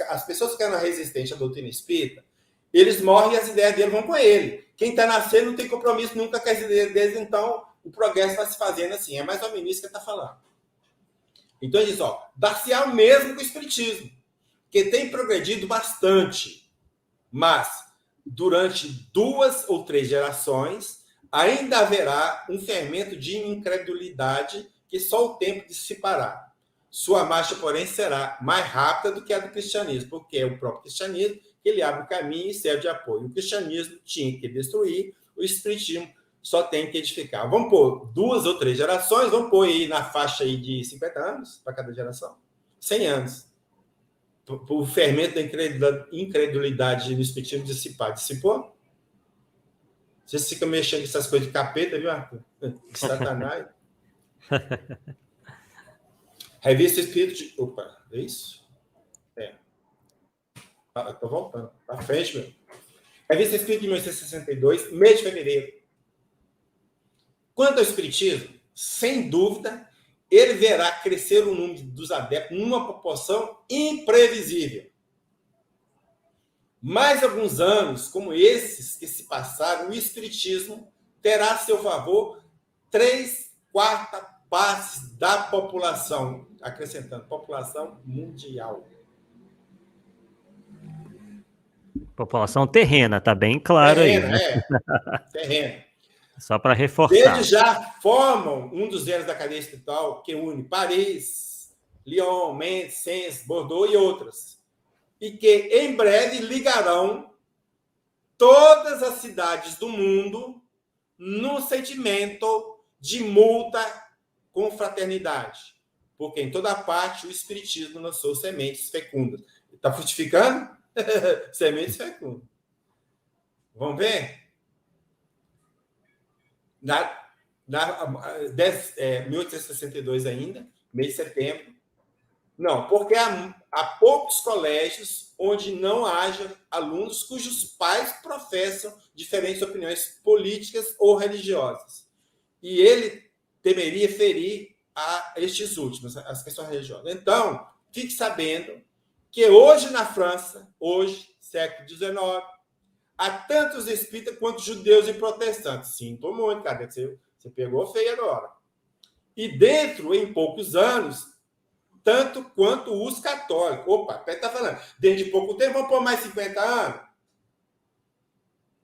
as pessoas que eram resistentes à doutrina espírita, eles morrem e as ideias deles vão com ele. Quem está nascendo não tem compromisso nunca com as ideias deles, então o progresso vai se fazendo assim. É mais ou menos isso que ele está falando. Então ele diz, dar-se-á o mesmo com o espiritismo, que tem progredido bastante, mas durante 2 ou 3 gerações ainda haverá um fermento de incredulidade que só o tempo dissipará. Sua marcha, porém, será mais rápida do que a do cristianismo, porque é o próprio cristianismo que ele abre o caminho e serve de apoio. O cristianismo tinha que destruir, o espiritismo só tem que edificar. Vamos pôr 2 ou 3 gerações, vamos pôr aí na faixa aí de 50 anos para cada geração, 100 anos. O fermento da incredulidade no espiritismo dissipou? Você fica mexendo com essas coisas de capeta, viu, Arthur? De Satanás. Revista Espírito de... Opa, é isso? Estou voltando. Para frente, meu. Revista Espírito de 1962, mês de fevereiro. Quanto ao espiritismo, sem dúvida, ele verá crescer o número dos adeptos numa proporção imprevisível. Mais alguns anos, como esses que se passaram, o espiritismo terá a seu favor 3/4 partes da população, acrescentando, população mundial. População terrena, tá bem claro terrena, aí. Né? Terrena. Só para reforçar. Eles já formam um dos elos da cadeia espiritual que une Paris, Lyon, Mendes, Sens, Bordeaux e outras. E que em breve ligarão todas as cidades do mundo num sentimento de multa com fraternidade. Porque em toda parte o espiritismo lançou sementes fecundas. Está frutificando? Sementes fecundas. Vamos ver? 1862 ainda, mês de setembro. Não, porque há poucos colégios onde não haja alunos cujos pais professam diferentes opiniões políticas ou religiosas. E ele temeria ferir a estes últimos, as questões religiosas. Então, fique sabendo que hoje na França, século XIX, há tantos espíritas quanto judeus e protestantes. Sinto muito, cara, você pegou feio agora. E dentro, em poucos anos, tanto quanto os católicos. Opa, está falando, dentro de pouco tempo, vamos pôr mais 50 anos?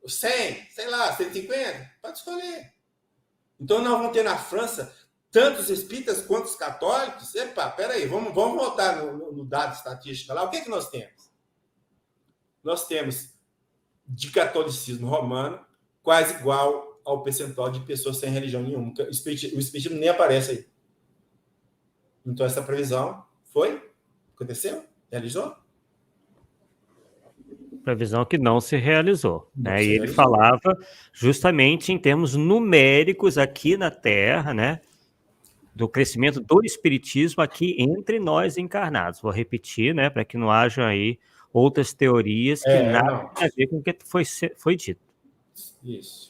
100, sei lá, 150? Pode escolher. Então, nós vamos ter na França tantos espíritas quanto os católicos? Epa, peraí, vamos voltar no dado estatístico lá. O que é que nós temos? Nós temos de catolicismo romano quase igual ao percentual de pessoas sem religião nenhuma. O espiritismo nem aparece aí. Então, essa previsão foi? Aconteceu? Realizou? Previsão que não se realizou. Né? E ele falava justamente em termos numéricos aqui na Terra, né? Do crescimento do espiritismo aqui entre nós encarnados. Vou repetir, né? Para que não haja aí outras teorias que nada tem a ver com o que foi dito. Isso.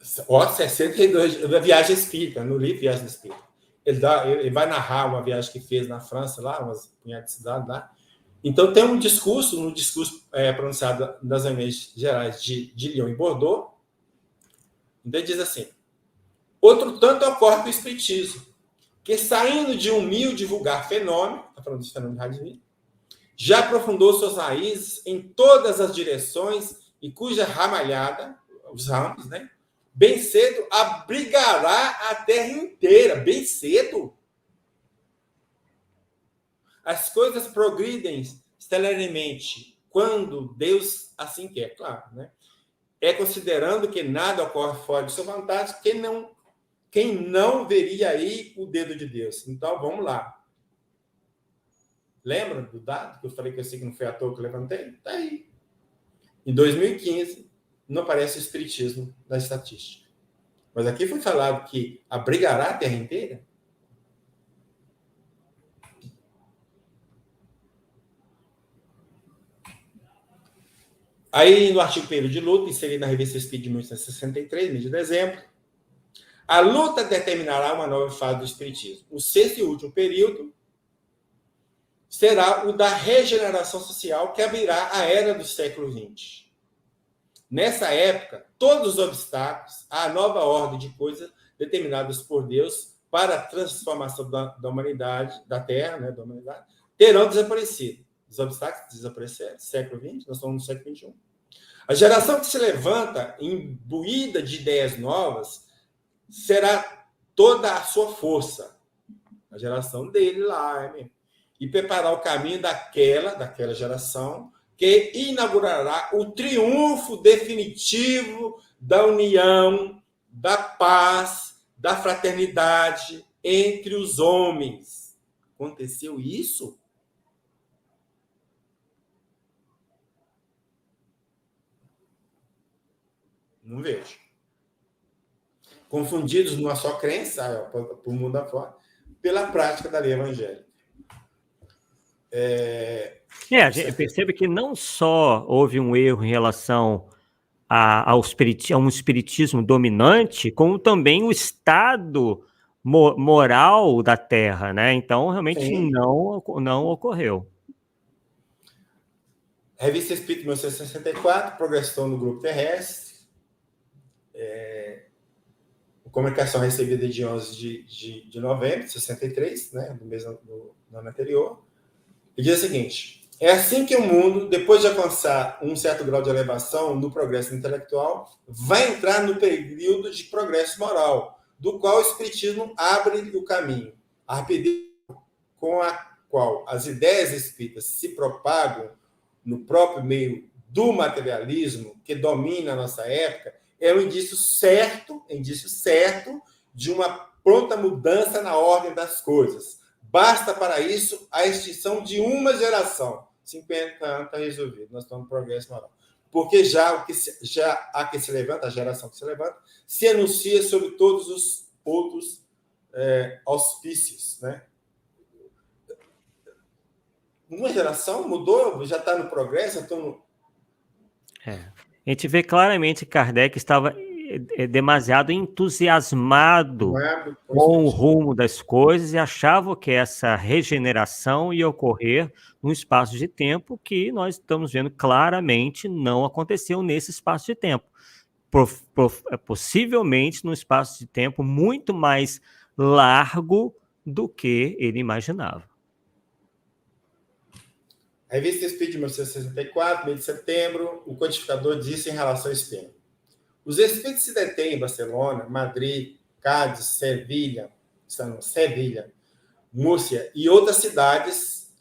62, da Viagem Espírita, no livro Viagem Espírita. Ele vai narrar uma viagem que fez na França, lá, umas punhadas de cidades lá. Então, tem um discurso pronunciado nas Assembleias Gerais de Lyon e Bordeaux, onde ele diz assim: outro tanto ocorre com o espiritismo, que saindo de um humilde vulgar fenômeno, está falando desse fenômeno de radicalismo, já aprofundou suas raízes em todas as direções e cuja ramalhada, os ramos, né, bem cedo abrigará a terra inteira, bem cedo. As coisas progridem celeramente quando Deus assim quer, claro, né? É considerando que nada ocorre fora de sua vontade, quem não veria aí o dedo de Deus. Então, vamos lá. Lembra do dado que eu falei que eu sei que não foi à toa que eu levantei? Está aí. Em 2015, não aparece o espiritismo na estatística. Mas aqui foi falado que abrigará a terra inteira. Aí, no artigo Período de Luta, inserido na revista Espírita de 1963, mês de dezembro, a luta determinará uma nova fase do espiritismo. O sexto e último período será o da regeneração social, que abrirá a era do século XX. Nessa época, todos os obstáculos à nova ordem de coisas determinadas por Deus para a transformação da humanidade, da Terra, né, da humanidade, terão desaparecido. Os obstáculos desapareceram, século XX, nós estamos no século XXI. A geração que se levanta, imbuída de ideias novas, será toda a sua força. A geração dele lá, é mesmo. E preparar o caminho daquela geração que inaugurará o triunfo definitivo da união, da paz, da fraternidade entre os homens. Aconteceu isso? Não vejo. Confundidos numa só crença, para o mundo afora, pela prática da lei evangélica. A gente percebe que não só houve um erro em relação a um espiritismo dominante, como também o estado moral da Terra, né? Então, realmente não ocorreu. Revista Espírita, 1964, Progressão no Grupo Terrestre, comunicação recebida de 11 de novembro de 63, né, do ano anterior, e diz o seguinte: é assim que o mundo, depois de alcançar um certo grau de elevação no progresso intelectual, vai entrar no período de progresso moral, do qual o Espiritismo abre o caminho. A rapidez com a qual as ideias espíritas se propagam no próprio meio do materialismo que domina a nossa época é um indício certo de uma pronta mudança na ordem das coisas. Basta para isso a extinção de uma geração. 50 anos está resolvido. Nós estamos no progresso moral. Porque já a que se levanta, a geração que se levanta, se anuncia sobre todos os outros auspícios, né? Uma geração mudou, já está no progresso, A gente vê claramente que Kardec estava demasiado entusiasmado com o rumo das coisas e achava que essa regeneração ia ocorrer num espaço de tempo que nós estamos vendo claramente não aconteceu nesse espaço de tempo. Possivelmente num espaço de tempo muito mais largo do que ele imaginava. A Revista Espírita de 1964, mês de setembro, o codificador disse em relação ao espírito: os espíritos se detêm em Barcelona, Madrid, Cádiz, Sevilha, Múrcia e outras cidades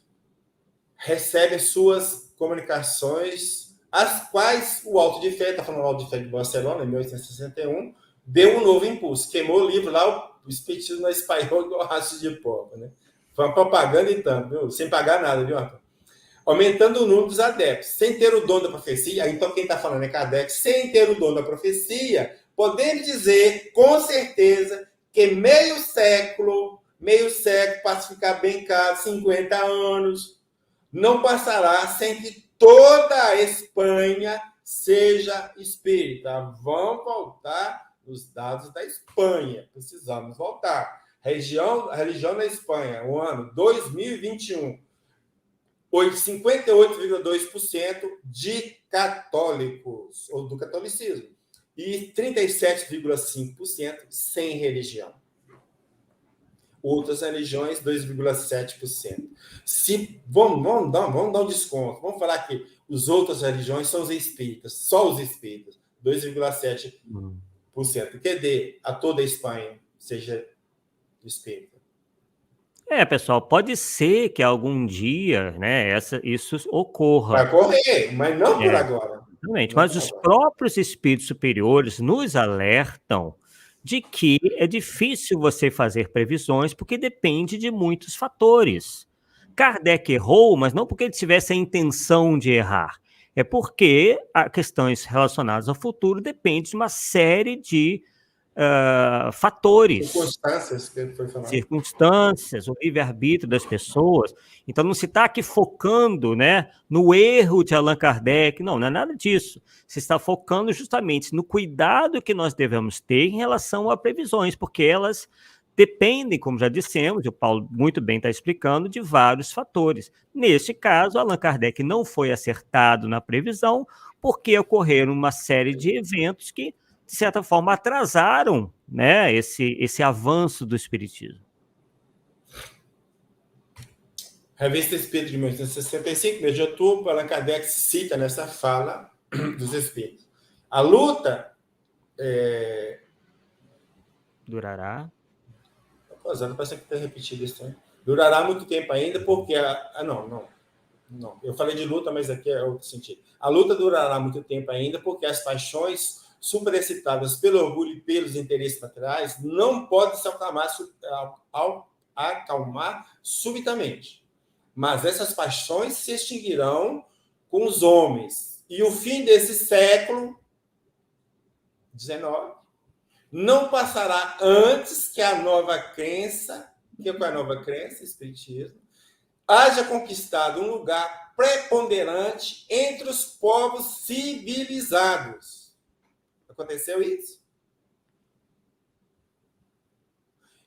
recebem suas comunicações, as quais o Alto de Fé, está falando do Alto de Fé de Barcelona, em 1861, deu um novo impulso. Queimou o livro lá, o Espiritismo na Espanhol do Rastro de Povo, né? Foi uma propaganda e tanto, viu? Sem pagar nada, viu, Arthur? Aumentando o número dos adeptos, sem ter o dom da profecia. Então, quem está falando é Kardec, sem ter o dom da profecia, podemos dizer, com certeza, que meio século, para ficar bem caro, 50 anos, não passará sem que toda a Espanha seja espírita. Vamos voltar nos dados da Espanha. Precisamos voltar. A religião da Espanha, o ano 2021. 58,2% de católicos, ou do catolicismo, e 37,5% sem religião. outras religiões, 2,7%. Vamos dar um desconto. Vamos falar que as outras religiões são os espíritas, só os espíritas, 2,7%. Que dê a toda a Espanha seja espírita. Pessoal, pode ser que algum dia, né, isso ocorra. Vai ocorrer, mas não por agora. Exatamente. Mas os próprios espíritos superiores nos alertam de que é difícil você fazer previsões porque depende de muitos fatores. Kardec errou, mas não porque ele tivesse a intenção de errar. É porque questões relacionadas ao futuro dependem de uma série de fatores. Circunstâncias, que foi falado. Circunstâncias, o livre-arbítrio das pessoas. Então, não se está aqui focando, né, no erro de Allan Kardec, não é nada disso. Se está focando justamente no cuidado que nós devemos ter em relação a previsões, porque elas dependem, como já dissemos, e o Paulo muito bem está explicando, de vários fatores. Neste caso, Allan Kardec não foi acertado na previsão, porque ocorreram uma série de eventos que, de certa forma, atrasaram, né, esse avanço do espiritismo. Revista Espírita de 1865, mês de outubro, Allan Kardec cita nessa fala dos espíritos. A luta durará. Parece que tem repetido isso, né? Durará muito tempo ainda, porque não. Eu falei de luta, mas aqui é outro sentido. A luta durará muito tempo ainda, porque as paixões superexcitadas pelo orgulho e pelos interesses materiais não podem se acalmar subitamente. Mas essas paixões se extinguirão com os homens. E o fim desse século XIX não passará antes que a nova crença, que é a nova crença, espiritismo, haja conquistado um lugar preponderante entre os povos civilizados. Aconteceu isso?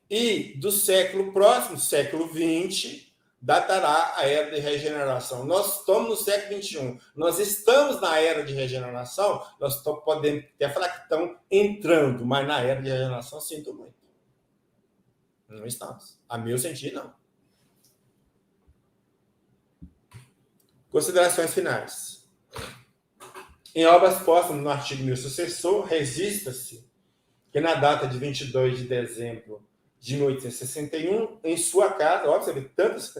E do século próximo, século XX, datará a era de regeneração. Nós estamos no século XXI. Nós estamos na era de regeneração. Nós podemos até falar que estão entrando, mas na era de regeneração, sinto muito. Não estamos. A meu sentir, não. Considerações finais. Em obras póstumas no artigo Meu Sucessor, registra-se que na data de 22 de dezembro de 1861, em sua casa, óbvio, você vê tantas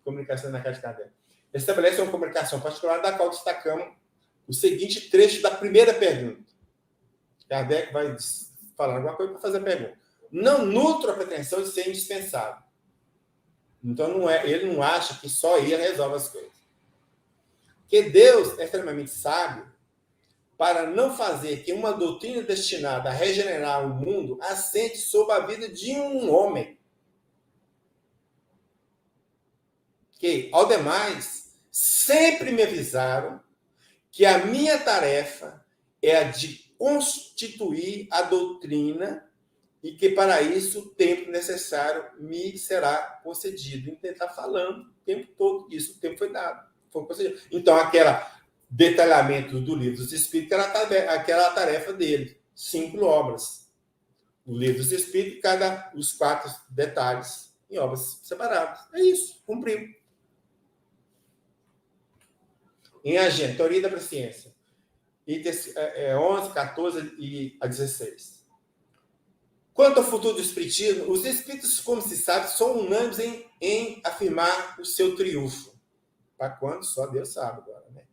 comunicações na casa de Kardec, estabelece uma comunicação particular da qual destacamos o seguinte trecho da primeira pergunta. Kardec vai falar alguma coisa para fazer a pergunta. Não nutro a pretensão de ser indispensável. Então, ele não acha que só ele resolve as coisas. Que Deus é extremamente sábio para não fazer que uma doutrina destinada a regenerar o mundo assente sobre a vida de um homem. Que, ao demais, sempre me avisaram que a minha tarefa é a de constituir a doutrina e que, para isso, o tempo necessário me será concedido. Então, ele está falando o tempo todo disso, o tempo foi dado. Foi concedido. Então, aquela detalhamento do livro dos Espíritos era aquela tarefa dele. 5 obras. O livro dos Espíritos, os 4 detalhes em obras separadas. É isso, cumpriu. Em agenda, teoria da presciência. Itens 11, 14 e 16. Quanto ao futuro do Espiritismo, os Espíritos, como se sabe, são unânimes em afirmar o seu triunfo. Para quando? Só Deus sabe agora, né?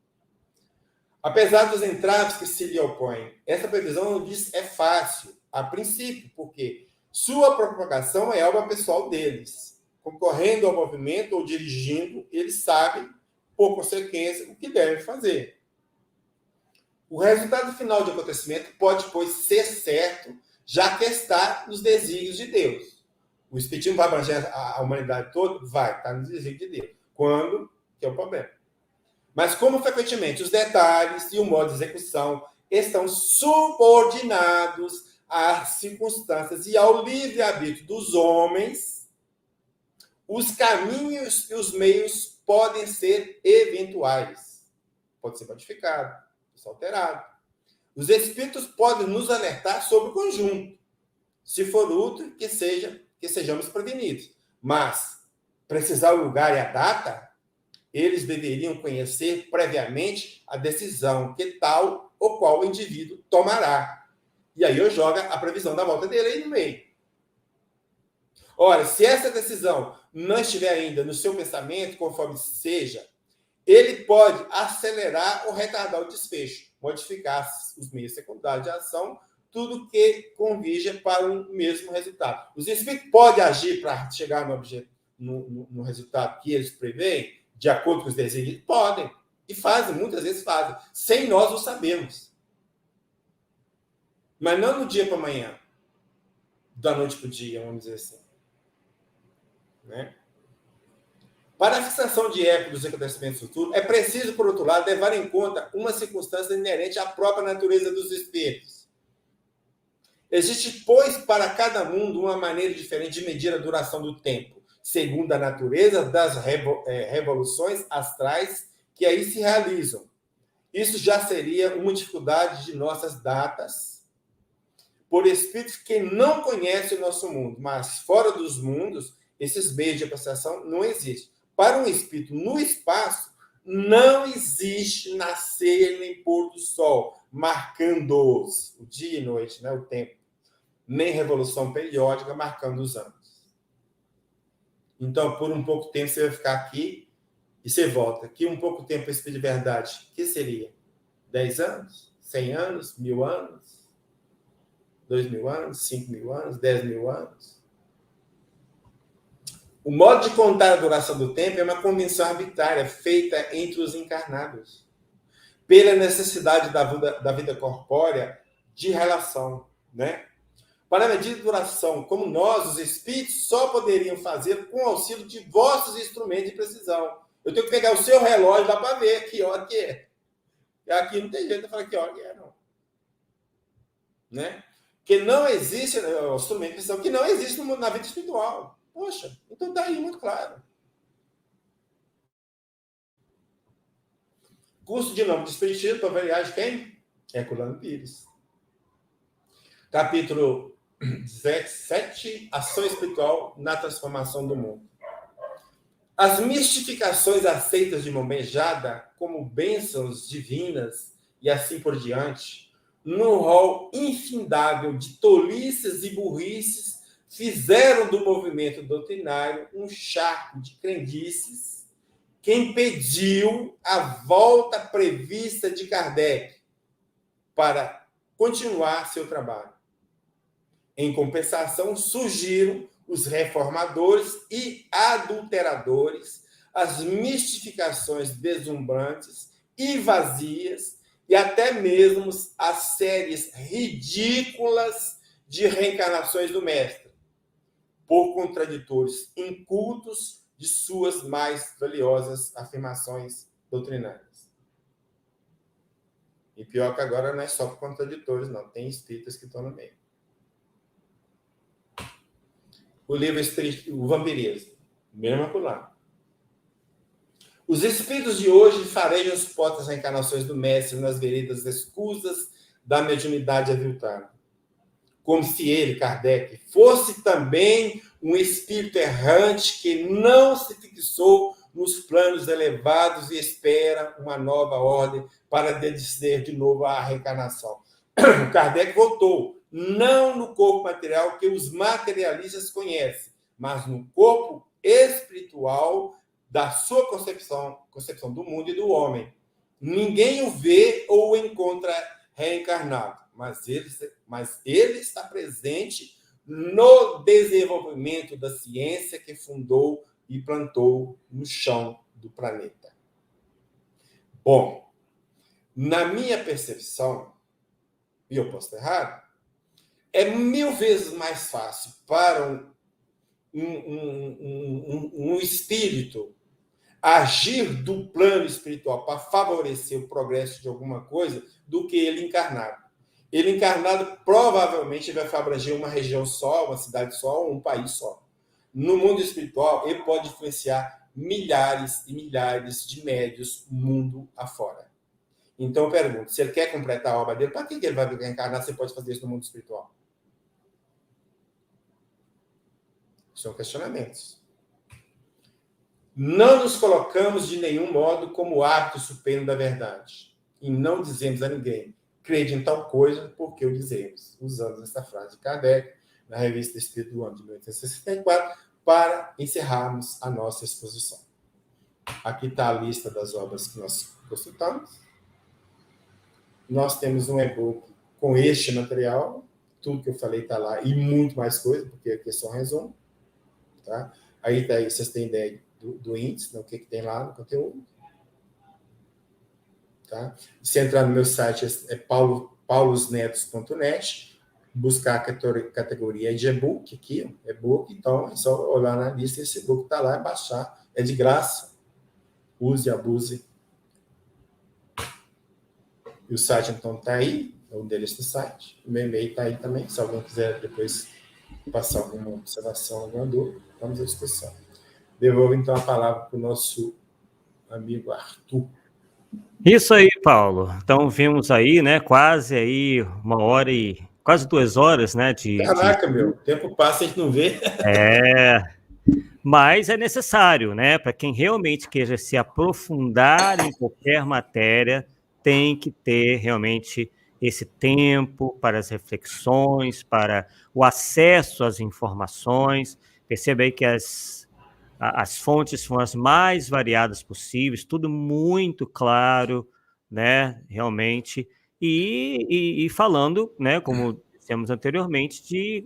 Apesar dos entraves que se lhe opõem, essa previsão diz é fácil, a princípio, porque sua propagação é obra pessoal deles. Concorrendo ao movimento ou dirigindo, eles sabem, por consequência, o que devem fazer. O resultado final do acontecimento pode, pois, ser certo, já que está nos desígnios de Deus. O Espiritismo vai abranger a humanidade toda? Vai, está nos desígnios de Deus. Quando? Que é o problema. Mas como frequentemente os detalhes e o modo de execução estão subordinados às circunstâncias e ao livre-arbítrio dos homens, os caminhos e os meios podem ser eventuais. Pode ser modificado, pode ser alterado. Os espíritos podem nos alertar sobre o conjunto, se for útil, que seja que sejamos prevenidos. Mas precisar o lugar e a data, eles deveriam conhecer previamente a decisão que tal ou qual indivíduo tomará. E aí eu jogo a previsão da volta dele aí no meio. Ora, se essa decisão não estiver ainda no seu pensamento, conforme seja, ele pode acelerar ou retardar o desfecho, modificar os meios secundários de ação, tudo que convija para um mesmo resultado. Os espíritos podem agir para chegar no resultado que eles preveem, de acordo com os desígnios? Podem. E fazem, muitas vezes fazem. Sem nós o sabemos. Mas não no dia para amanhã. Da noite para o dia, vamos dizer assim. Né? Para a fixação de época dos acontecimentos futuros, é preciso, por outro lado, levar em conta uma circunstância inerente à própria natureza dos espíritos. Existe, pois, para cada mundo uma maneira diferente de medir a duração do tempo, segundo a natureza das revoluções astrais que aí se realizam. Isso já seria uma dificuldade de nossas datas, por espíritos que não conhecem o nosso mundo, mas fora dos mundos, esses meios de apreciação não existem. Para um espírito no espaço, não existe nascer nem pôr do sol, marcando-os, o dia e noite, né, o tempo, nem revolução periódica, marcando os anos. Então, por um pouco tempo, você vai ficar aqui e você volta. Aqui, um pouco tempo, esse de verdade, o que seria? 10 anos? 100 anos? 1000 anos? 2000 anos? 5000 anos? 10.000 anos? O modo de contar a duração do tempo é uma convenção arbitrária feita entre os encarnados, pela necessidade da vida corpórea de relação, né? Para medir a duração, como nós, os espíritos, só poderiam fazer com o auxílio de vossos instrumentos de precisão. Eu tenho que pegar o seu relógio, dá para ver que hora que é. Aqui não tem jeito de falar que hora que é, não. Né? Que não existe, o instrumento de precisão, que não existe na vida espiritual. Poxa, então está aí muito claro. Curso de nome de Espiritismo para variar de quem? Herculano Pires. Capítulo 7, Ação Espiritual na Transformação do Mundo. As mistificações aceitas de mão beijada como bênçãos divinas e assim por diante, num rol infindável de tolices e burrices, fizeram do movimento doutrinário um charco de crendices que impediu a volta prevista de Kardec para continuar seu trabalho. Em compensação, surgiram os reformadores e adulteradores, as mistificações deslumbrantes e vazias, e até mesmo as séries ridículas de reencarnações do Mestre, por contraditores incultos de suas mais valiosas afirmações doutrinárias. E pior que agora não é só por contraditores, não. Tem espíritas que estão no meio. O livro O Vampirismo, mesmo por lá. Os espíritos de hoje farejam as portas das reencarnações do Mestre nas veredas escusas da mediunidade aviltada. Como se ele, Kardec, fosse também um espírito errante que não se fixou nos planos elevados e espera uma nova ordem para descer de novo à reencarnação. Kardec voltou, não no corpo material que os materialistas conhecem, mas no corpo espiritual da sua concepção do mundo e do homem. Ninguém o vê ou o encontra reencarnado, mas ele está presente no desenvolvimento da ciência que fundou e plantou no chão do planeta. Bom, na minha percepção, e eu posso estar errado, é 1000 vezes mais fácil para um espírito agir do plano espiritual para favorecer o progresso de alguma coisa do que ele encarnado. Ele encarnado provavelmente vai abranger uma região só, uma cidade só, ou um país só. No mundo espiritual, ele pode influenciar milhares e milhares de médios mundo afora. Então, eu pergunto, se ele quer completar a obra dele, para que ele vai reencarnar se ele pode fazer isso no mundo espiritual? São questionamentos. Não nos colocamos de nenhum modo como árbitro supremo da verdade. E não dizemos a ninguém, crede em tal coisa, porque o dizemos. Usamos essa frase de Kardec, na Revista Espírita do ano de 1864, para encerrarmos a nossa exposição. Aqui está a lista das obras que nós consultamos. Nós temos um e-book com este material, tudo que eu falei está lá, e muito mais coisa, porque aqui é só um resumo. Tá? Aí vocês têm ideia do índice, né, o que tem lá no conteúdo. Tá? Se entrar no meu site, é paulosnetos.net, buscar a categoria de e-book aqui, e-book, então é só olhar na lista, esse e-book está lá, é baixar, é de graça. Use, abuse. E o site, então, está aí, é o endereço do site. O meu e-mail está aí também, se alguém quiser depois passar alguma observação, alguma dúvida, estamos à disposição. Devolvo, então, a palavra para o nosso amigo Arthur. Isso aí, Paulo. Então, vimos aí, né, quase aí 1 hora e quase 2 horas, né? Caraca, meu, o tempo passa e a gente não vê. Mas é necessário, né? Para quem realmente queira se aprofundar em qualquer matéria, tem que ter realmente esse tempo para as reflexões, para o acesso às informações. Perceba aí que as fontes são as mais variadas possíveis, tudo muito claro, né? Realmente. E falando, né, como dissemos anteriormente,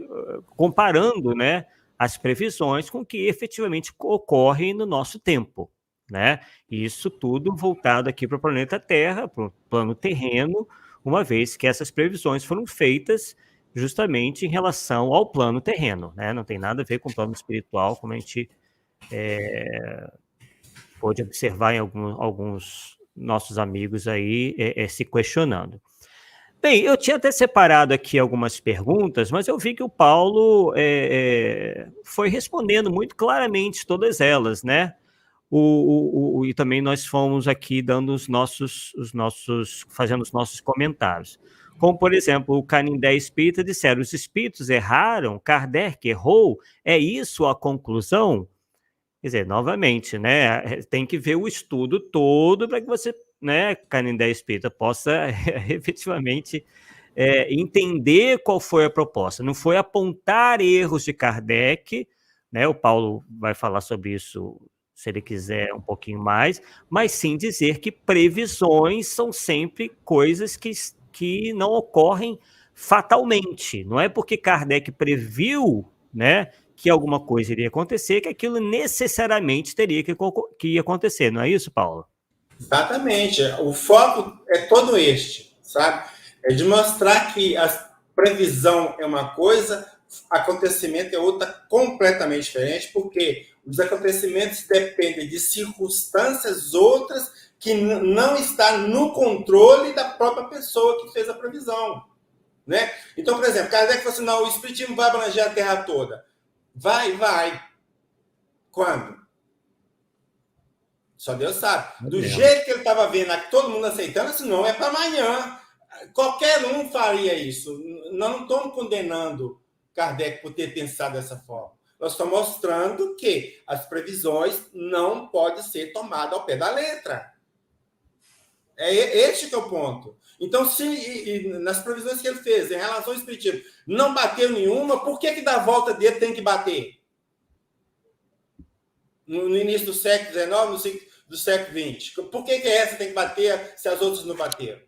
comparando, né, as previsões com o que efetivamente ocorre no nosso tempo, né? Isso tudo voltado aqui para o planeta Terra, para o plano terreno, uma vez que essas previsões foram feitas justamente em relação ao plano terreno, né? Não tem nada a ver com o plano espiritual, como a gente pode observar em alguns nossos amigos aí se questionando. Bem, eu tinha até separado aqui algumas perguntas, mas eu vi que o Paulo foi respondendo muito claramente todas elas, né? E também nós fomos aqui dando fazendo os nossos comentários. Como, por exemplo, o Canindé Espírita disseram, os espíritos erraram, Kardec errou, é isso a conclusão? Quer dizer, novamente, né? Tem que ver o estudo todo para que você, né, Canindé Espírita, possa efetivamente entender qual foi a proposta. Não foi apontar erros de Kardec, né? O Paulo vai falar sobre isso, se ele quiser, um pouquinho mais, mas sim dizer que previsões são sempre coisas que não ocorrem fatalmente. Não é porque Kardec previu, né, que alguma coisa iria acontecer, que aquilo necessariamente teria que acontecer, não é isso, Paulo? Exatamente. O foco é todo este, sabe? É de mostrar que a previsão é uma coisa, acontecimento é outra completamente diferente, porque os acontecimentos dependem de circunstâncias outras que não estão no controle da própria pessoa que fez a previsão, né? Então, por exemplo, Kardec falou assim, não, o espiritismo vai abranger a Terra toda. Vai. Quando? Só Deus sabe. Do jeito que ele estava vendo, todo mundo aceitando, assim, não é para amanhã. Qualquer um faria isso. Nós não estamos condenando Kardec por ter pensado dessa forma. Nós estamos mostrando que as previsões não podem ser tomadas ao pé da letra. É este que é o ponto. Então, se nas previsões que ele fez em relação ao espiritismo não bateu nenhuma, por que da volta dele tem que bater? No início do século XIX, do século XX. Por que essa tem que bater se as outras não bateram?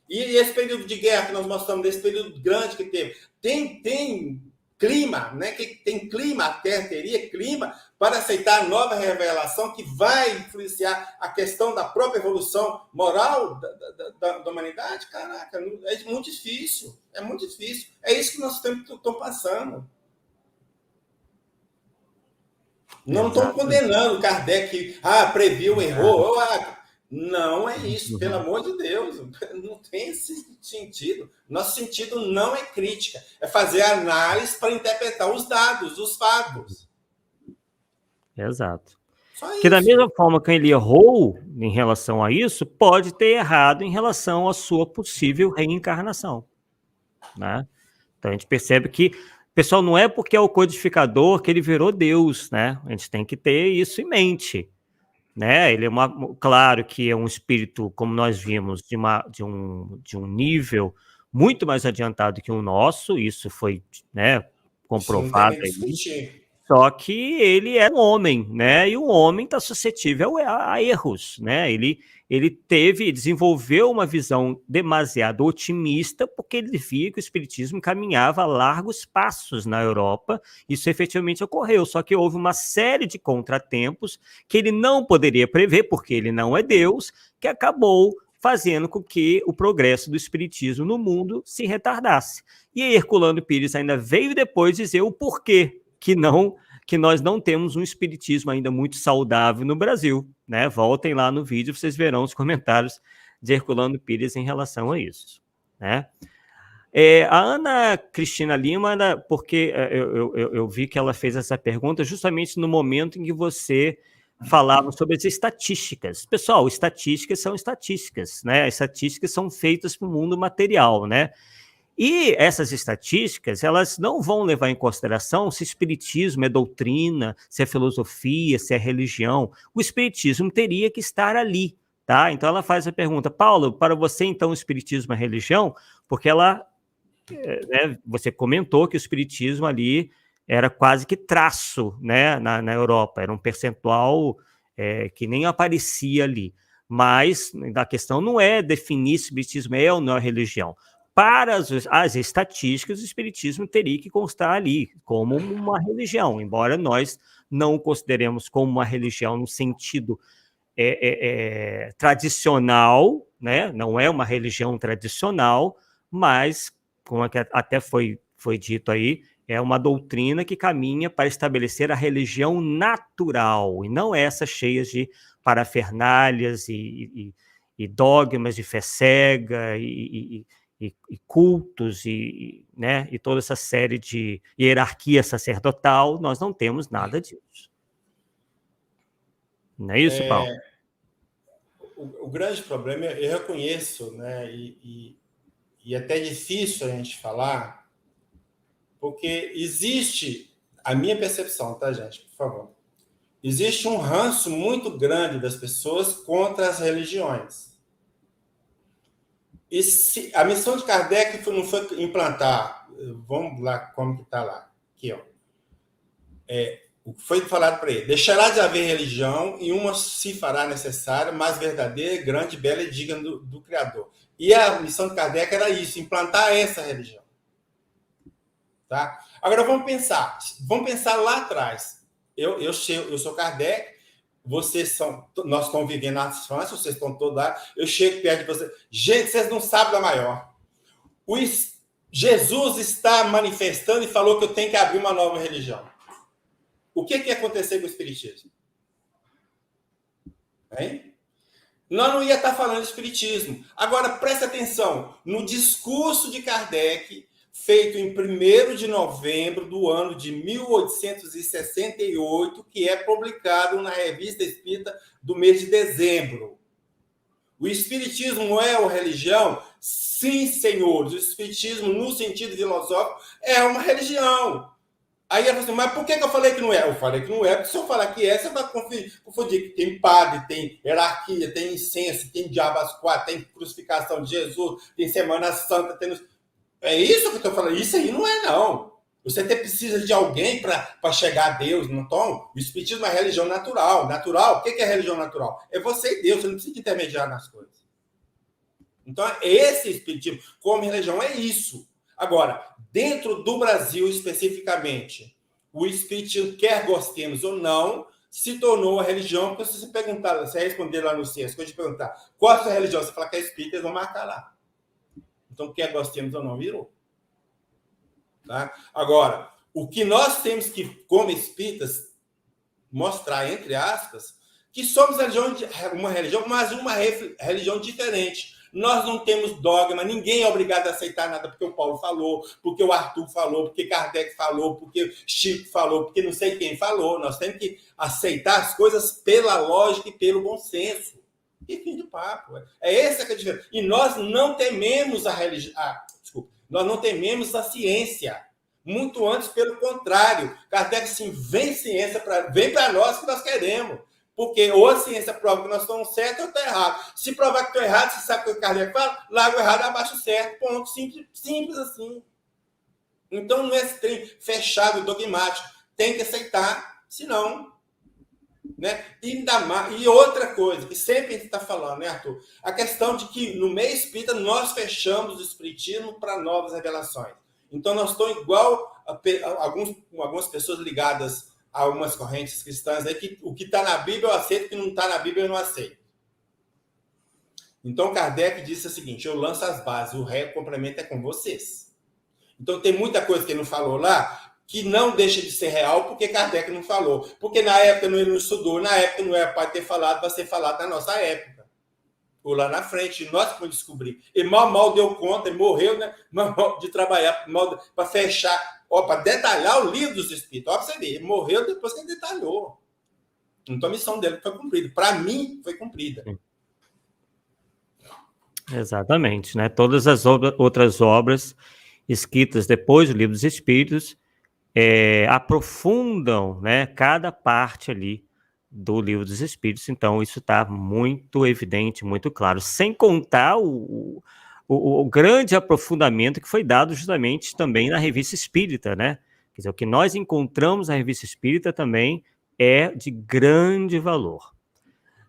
E esse período de guerra que nós mostramos, desse período grande que teve, tem clima, né? Que tem clima, a Terra teria clima para aceitar a nova revelação que vai influenciar a questão da própria evolução moral da humanidade? Caraca, é muito difícil. É muito difícil. É isso que nós estamos passando. Não estou condenando Kardec, previu, errou. Não é isso, pelo amor de Deus. Não tem esse sentido. Nosso sentido não é crítica, é fazer análise para interpretar os dados, os fatos. Exato. Que da mesma forma que ele errou em relação a isso, pode ter errado em relação à sua possível reencarnação, né? Então a gente percebe que Pessoal, não é porque é o codificador que ele virou Deus, né? A gente tem que ter isso em mente, né? Ele é claro que é um espírito, como nós vimos, de um nível muito mais adiantado que o nosso, isso foi, né, Isso não tem comprovado nem aí. discutir. Só que ele é um homem, né? E o homem está suscetível a erros, né? Ele desenvolveu uma visão demasiado otimista, porque ele via que o espiritismo caminhava a largos passos na Europa. Isso efetivamente ocorreu, só que houve uma série de contratempos que ele não poderia prever, porque ele não é Deus, que acabou fazendo com que o progresso do espiritismo no mundo se retardasse. E Herculano Pires ainda veio depois dizer o porquê que nós não temos um espiritismo ainda muito saudável no Brasil, né? Voltem lá no vídeo, vocês verão os comentários de Herculano Pires em relação a isso, né? A Ana Cristina Lima, porque eu vi que ela fez essa pergunta justamente no momento em que você falava sobre as estatísticas. Pessoal, estatísticas são estatísticas, né? As estatísticas são feitas para o mundo material, né? E essas estatísticas, elas não vão levar em consideração se espiritismo é doutrina, se é filosofia, se é religião. O espiritismo teria que estar ali, tá? Então ela faz a pergunta, Paulo, para você então o espiritismo é religião? Porque você comentou que o espiritismo ali era quase que traço, né, na Europa, era um percentual que nem aparecia ali. Mas a questão não é definir se o espiritismo é ou não é religião. Para as estatísticas, o espiritismo teria que constar ali como uma religião, embora nós não o consideremos como uma religião no sentido tradicional, né? Não é uma religião tradicional, mas, como até foi dito aí, é uma doutrina que caminha para estabelecer a religião natural, e não essas cheias de parafernálias e dogmas de fé cega e cultos né, e toda essa série de hierarquia sacerdotal, nós não temos nada disso. Não é isso, Paulo? O grande problema, eu reconheço, né, e até é difícil a gente falar, porque existe, a minha percepção, tá, gente, por favor, existe um ranço muito grande das pessoas contra as religiões. E a missão de Kardec não foi implantar, vamos lá, como que está lá, aqui, ó. O que foi falado para ele: deixará de haver religião e uma se fará necessária, mais verdadeira, grande, bela e digna do Criador. E a missão de Kardec era isso, implantar essa religião. Tá? Agora vamos pensar lá atrás. Eu sou Kardec, nós estamos vivendo na França, vocês estão todos lá, eu chego perto de vocês. Gente, vocês não sabem da maior. Jesus está manifestando e falou que eu tenho que abrir uma nova religião. O que ia acontecer com o espiritismo? Hein? Nós não ia estar falando de espiritismo. Agora, presta atenção. No discurso de Kardec, feito em 1º de novembro do ano de 1868, que é publicado na Revista Espírita do mês de dezembro. O espiritismo é uma religião? Sim, senhores. O espiritismo, no sentido filosófico, é uma religião. Aí ela falou assim, mas por que eu falei que não é? Eu falei que não é, porque se eu falar que é, você vai confundir que tem padre, tem hierarquia, tem incenso, tem diabo às quatro, tem crucificação de Jesus, tem Semana Santa, tem... É isso que eu estou falando. Isso aí não é, não. Você precisa de alguém para chegar a Deus. Então, o espiritismo é religião natural. Natural, o que é religião natural? É você e Deus, você não precisa de intermediar nas coisas. Então, esse espiritismo, como religião, é isso. Agora, dentro do Brasil especificamente, o espiritismo, quer gostemos ou não, se tornou a religião, porque se você perguntar, você responder lá no CIES, quando eu te perguntar qual é a sua religião, você falar que é espírita, eles vão marcar lá. Então, quer gostemos ou não, virou. Tá? Agora, o que nós temos que, como espíritas, mostrar, entre aspas, que somos uma religião, mas uma religião diferente. Nós não temos dogma, ninguém é obrigado a aceitar nada porque o Paulo falou, porque o Arthur falou, porque Kardec falou, porque Chico falou, porque não sei quem falou. Nós temos que aceitar as coisas pela lógica e pelo bom senso. E fim de papo. É essa que é a diferença. E nós não tememos a religião. Desculpa. Nós não tememos a ciência. Muito antes, pelo contrário. Kardec, sim, vem ciência, vem para nós que nós queremos. Porque ou a ciência prova que nós estamos certos ou está errado. Se provar que estou errado, você sabe o que o Kardec fala? Larga o errado, abaixa o certo. Ponto. Simples assim. Então não é esse fechado, dogmático. Tem que aceitar, senão... Né? E outra coisa, que sempre a gente está falando, né, Arthur? A questão de que no meio espírita nós fechamos o espiritismo para novas revelações. Então nós estamos igual algumas pessoas ligadas a algumas correntes cristãs, aí, que o que está na Bíblia eu aceito, o que não está na Bíblia eu não aceito. Então Kardec disse o seguinte: eu lanço as bases, o resto complemento é com vocês. Então tem muita coisa que ele não falou lá, que não deixa de ser real porque Kardec não falou. Porque na época ele não estudou, na época não era para ter falado, vai ser falado na nossa época. Ou lá na frente, nós que vamos descobrir. E mal deu conta, ele morreu, né? Mal de trabalhar, para fechar, para detalhar o livro dos Espíritos. Ó, para você ver, ele morreu depois que ele detalhou. Então a missão dele foi cumprida. Para mim, foi cumprida. Exatamente, né? Todas as outras obras escritas depois do Livro dos Espíritos aprofundam, né, cada parte ali do Livro dos Espíritos. Então isso está muito evidente, muito claro, sem contar o grande aprofundamento que foi dado justamente também na Revista Espírita, né? Quer dizer, o que nós encontramos na Revista Espírita também é de grande valor.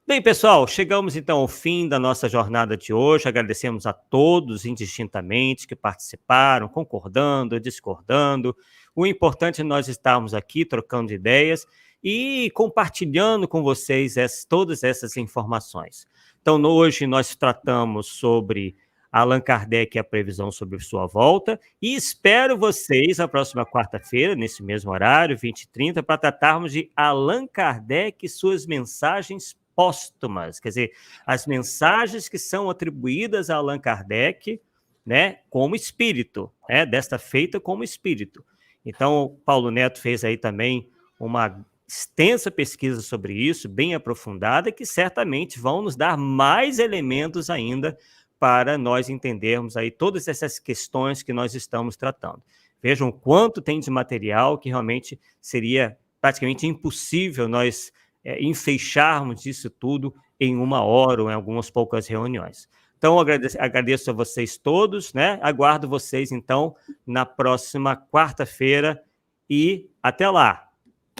Bem, pessoal, chegamos então ao fim da nossa jornada de hoje. Agradecemos a todos indistintamente que participaram, concordando, discordando. O importante é nós estarmos aqui trocando ideias e compartilhando com vocês todas essas informações. Então, hoje nós tratamos sobre Allan Kardec e a previsão sobre sua volta, e espero vocês na próxima quarta-feira, nesse mesmo horário, 20h30, para tratarmos de Allan Kardec e suas mensagens póstumas, quer dizer, as mensagens que são atribuídas a Allan Kardec, né, como espírito, né, desta feita como espírito. Então, o Paulo Neto fez aí também uma extensa pesquisa sobre isso, bem aprofundada, que certamente vão nos dar mais elementos ainda para nós entendermos aí todas essas questões que nós estamos tratando. Vejam quanto tem de material que realmente seria praticamente impossível nós enfeixarmos isso tudo em 1 hora ou em algumas poucas reuniões. Então, agradeço a vocês todos, né? Aguardo vocês, então, na próxima quarta-feira e até lá.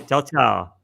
Tchau, tchau.